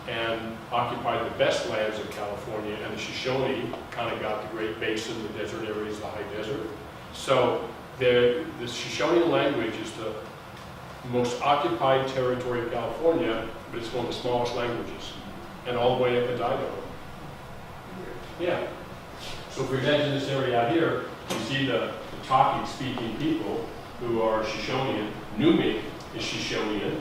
and occupied the best lands of California, and the Shoshone kind of got the Great Basin, the desert areas, the high desert. So the Shoshone language is the most occupied territory of California, but it's one of the smallest languages, and all the way up to Idaho. Yeah. So if we imagine this area out here, you see the talking, speaking people who are Shoshonean. Numic is Shoshonean.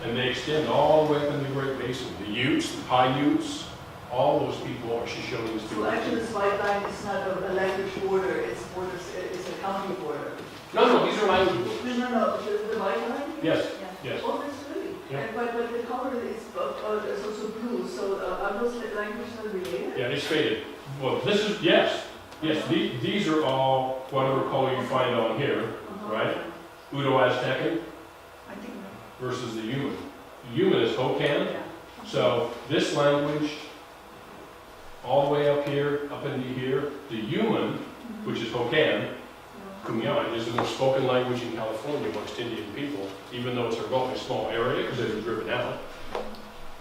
And they extend all the way up in the Great Basin. The Utes, the Paiutes, all those people are Shoshonean speakers. So actually this white line is not a language border, it's a county border. No, these are language borders. No, the white line? Yes, Yeah. yes. Oh, that's really. Yeah. But the color is also blue, so are those languages not related? Yeah, it's faded. Well, this is, yes. These are all whatever color you find on here, right? Uto-Aztecan I think versus the Yuman. The Yuman is Hokan. yeah. So this language, all the way up here, up into here, the Yuman, which is Hokan, Kwahiyasp, is the most spoken language in California amongst Indian people, even though it's a relatively small area because they've been driven out.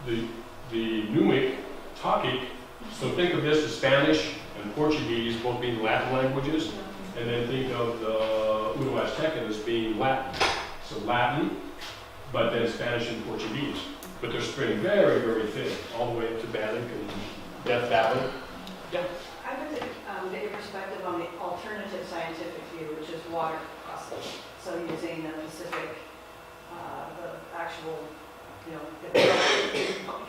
The Numic, Takic, so think of this as Spanish and Portuguese both being Latin languages, and then think of the Uto-Aztecan as being Latin. So Latin, but then Spanish and Portuguese. But they're spreading very, very thin, all the way up to Bannock and Death Valley. Yeah. I would get your perspective on the alternative scientific view, which is water crossing. So using the Pacific, the actual, the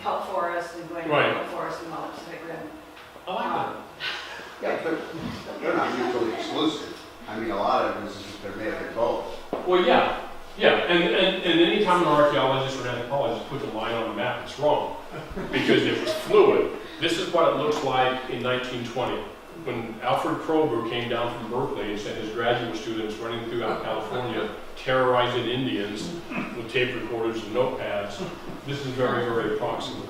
kelp forest and going to Right. the kelp forest and all the Pacific Rim. I like that. Yeah, they're not mutually exclusive. I mean, a lot of instances, they're made of both. Well, yeah. And anytime an archaeologist or an anthropologist puts a line on a map, it's wrong. Because it was fluid. This is what it looks like in 1920. When Alfred Kroeber came down from Berkeley and sent his graduate students running throughout California, terrorizing Indians with tape recorders and notepads, this is very, very approximate.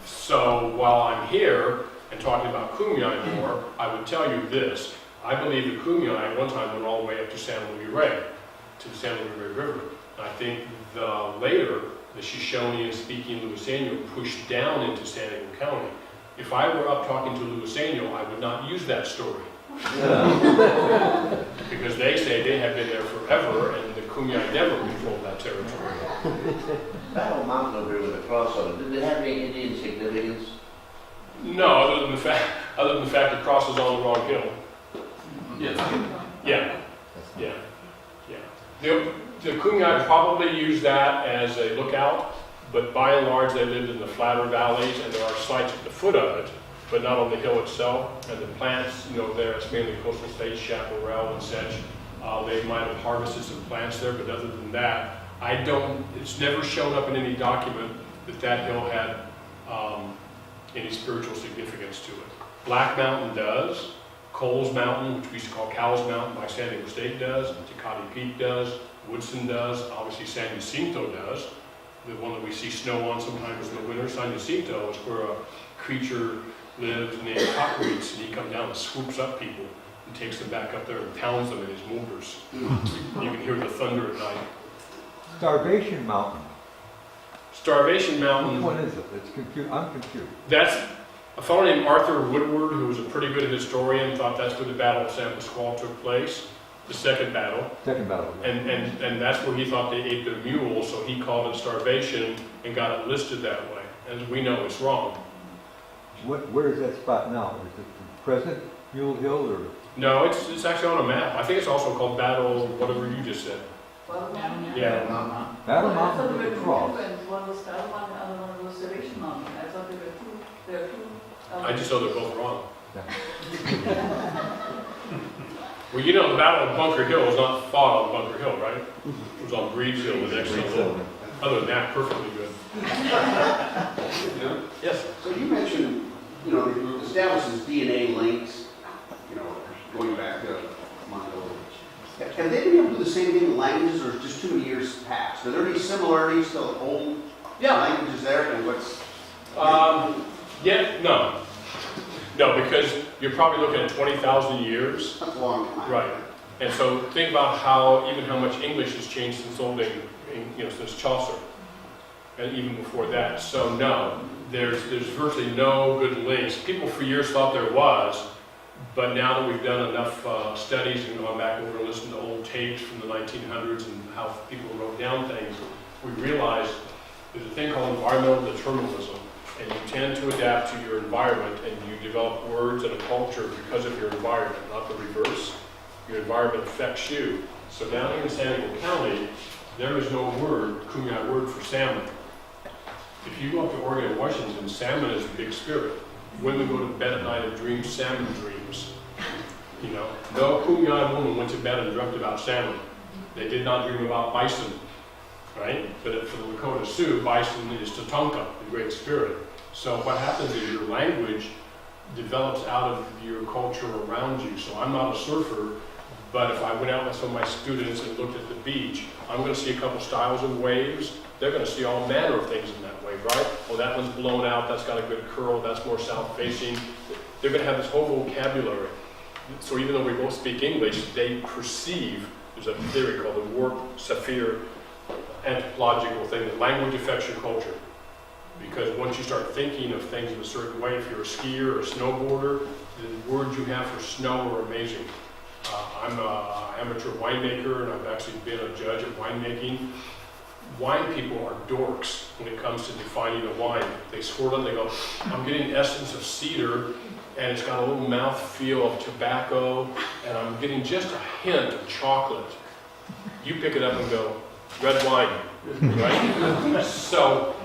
So while I'm here and talking about Kwahiyasp more, I would tell you this. I believe the Kwahiyasp at one time went all the way up to San Luis Rey, to the San Luis Rey River. And I think later, the Shoshone-speaking Luiseno pushed down into San Diego County. If I were up talking to Luiseno, I would not use that story. Because they say they have been there forever, and the Kwahiyasp never controlled that territory. Battle Mountain over here with a cross on it, did it have any Indian significance? No, other than the fact it crosses on the wrong hill. Yes. Yeah, yeah, yeah. The Kwahiyasp probably used that as a lookout, but by and large they lived in the flatter valleys, and there are sites at the foot of it, but not on the hill itself. And the plants, there it's mainly coastal states, chaparral and such. They might have harvested some plants there, but other than that, it's never shown up in any document that hill had any spiritual significance to it. Black Mountain does. Coles Mountain, which we used to call Cowles Mountain by San Diego State does. Tecate Peak does. Woodson does. Obviously San Jacinto does. The one that we see snow on sometimes in the winter. San Jacinto is where a creature lives named Cockreets, and he comes down and swoops up people and takes them back up there and pounds them in his motors. You can hear the thunder at night. Starvation Mountain. Starvation Mountain. Which one is it? I'm confused. That's a fellow named Arthur Woodward, who was a pretty good historian, thought that's where the Battle of San Pasqual took place, the second battle. Second battle. And that's where he thought they ate their mules, so he called it starvation and got it listed that way. As we know, it's wrong. Where is that spot now? Is it the present Mule Hill or? No, it's actually on a map. I think it's also called Battle, whatever you just said. Battle Mountain. Yeah. Battle I thought Mountain there with were the two cross. different, one was Battle Mountain, the other one was Reservation Mountain. I thought there were two. I just know they're both wrong. Yeah. Well, the Battle of Bunker Hill was not fought on Bunker Hill, right? It was on Breeds Hill, the next hill. Other than that, perfectly good. Yes? So you mentioned, it establishes DNA links, going back to Mongol. Have they been able to do the same thing in languages, or just too many years past? Are there any similarities to old languages there, and what's... No, because you're probably looking at 20,000 years. That's a long time. Right. And so think about how much English has changed since since Chaucer, and even before that. So no, there's virtually no good links. People for years thought there was, but now that we've done enough studies and gone back over and listened to old tapes from the 1900s and how people wrote down things, we realize there's a thing called environmental determinism, and you tend to adapt to your environment, and you develop words and a culture because of your environment, not the reverse. Your environment affects you. So down here in San Diego County, there is no Kwahiyasp word for salmon. If you go up to Oregon and Washington, salmon is a big spirit. Women go to bed at night and dream salmon dreams. No Kwahiyasp woman went to bed and dreamt about salmon. They did not dream about bison, right? But for the Lakota Sioux, bison is Tatanka, the great spirit. So what happens is your language develops out of your culture around you. So I'm not a surfer, but if I went out with some of my students and looked at the beach, I'm going to see a couple styles of waves. They're going to see all manner of things in that wave, right? Oh, that one's blown out, that's got a good curl, that's more south-facing. They're going to have this whole vocabulary. So even though we both speak English, they perceive, there's a theory called the warp-saphir anthropological thing, that language affects your culture. Because once you start thinking of things in a certain way, if you're a skier or a snowboarder, the words you have for snow are amazing. I'm an amateur winemaker, and I've actually been a judge of winemaking. Wine people are dorks when it comes to defining a wine. They swirl it, they go, I'm getting essence of cedar, and it's got a little mouth feel of tobacco, and I'm getting just a hint of chocolate. You pick it up and go, red wine, right? So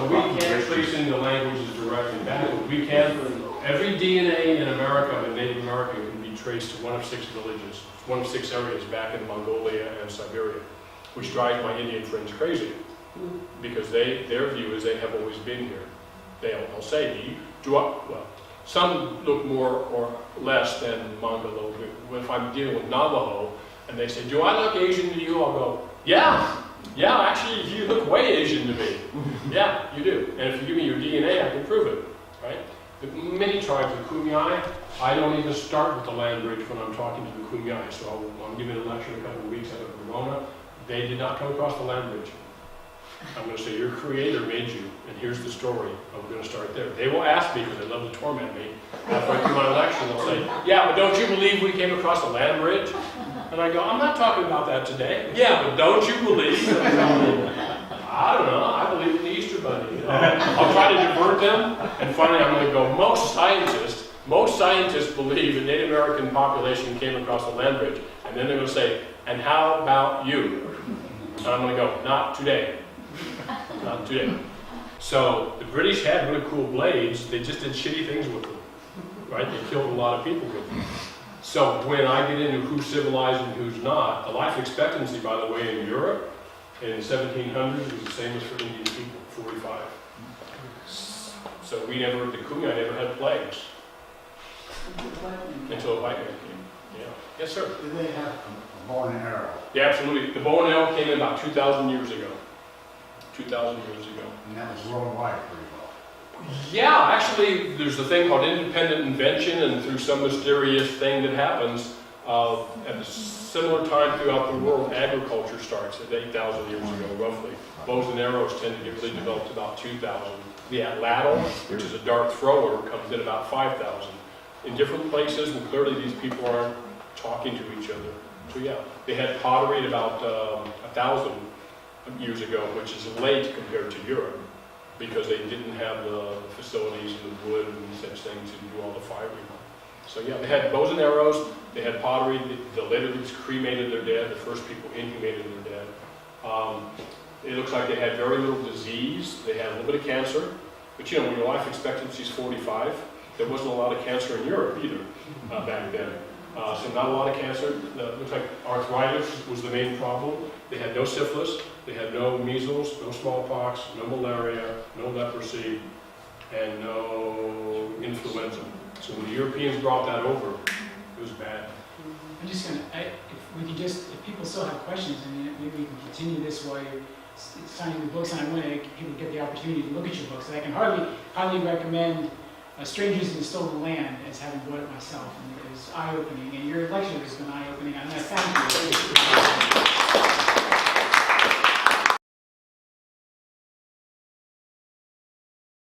we can't trace into languages directly back. We can. Every DNA in America and Native American can be traced to one of 6 villages, one of 6 areas back in Mongolia and Siberia, which drives my Indian friends crazy, because their view is they have always been here. They'll say, some look more or less than Mongolo. If I'm dealing with Navajo, and they say, do I look Asian to you? I'll go, yeah, actually, you look way Asian to me. Yeah, you do. And if you give me your DNA, I can prove it, right? The many tribes of Kwahiyasp, I don't even start with the land bridge when I'm talking to the Kwahiyasp. So I'm giving a lecture in a couple of weeks out of Ramona. They did not come across the land bridge. I'm going to say, your creator made you, and here's the story, and we're going to start there. They will ask me, because they love to torment me, halfway through my lecture, they'll say, yeah, but don't you believe we came across a land bridge? And I go, I'm not talking about that today. Yeah, but don't you believe? I don't know, I believe in the Easter Bunny. I'll try to divert them, and finally I'm going to go, most scientists believe the Native American population came across a land bridge. And then they're going to say, and how about you? And I'm going to go, not today. Not today. So the British had really cool blades, they just did shitty things with them. Right? They killed a lot of people with them. So when I get into who's civilized and who's not, the life expectancy, by the way, in Europe in the 1700s was the same as for Indian people, 45. So the Kwahiyasp never had plagues until the white man came. Yeah. Yes, sir. Did they have a bow and arrow? Yeah, absolutely. The bow and arrow came in about 2,000 years ago. 2,000 years ago. And that was worldwide pretty well. Yeah, actually, there's a thing called independent invention, and through some mysterious thing that happens, at a similar time throughout the world, agriculture starts at 8,000 years ago, roughly. Bows and arrows tend to get really developed about 2,000. The atlatl, which is a dart thrower, comes in about 5,000. In different places, and clearly these people aren't talking to each other. So yeah, they had pottery at about 1,000 years ago, which is late compared to Europe, because they didn't have the facilities and the wood and such things to do all the firing. So yeah, they had bows and arrows, they had pottery, the later these cremated their dead, the first people inhumated their dead. It looks like they had very little disease, they had a little bit of cancer, but you know, when your life expectancy is 45, there wasn't a lot of cancer in Europe either back then. So not a lot of cancer. It looks like arthritis was the main problem. They had no syphilis, they had no measles, no smallpox, no malaria, no leprosy, and no influenza. So when the Europeans brought that over, it was bad. I'm just gonna, if people still have questions, I mean, maybe we can continue this while you're signing the books, and I want people to get the opportunity to look at your books. I can highly recommend Strangers in the Stolen Land as having bought it myself, and it was eye-opening, and your lecture has been eye-opening, and I thank you.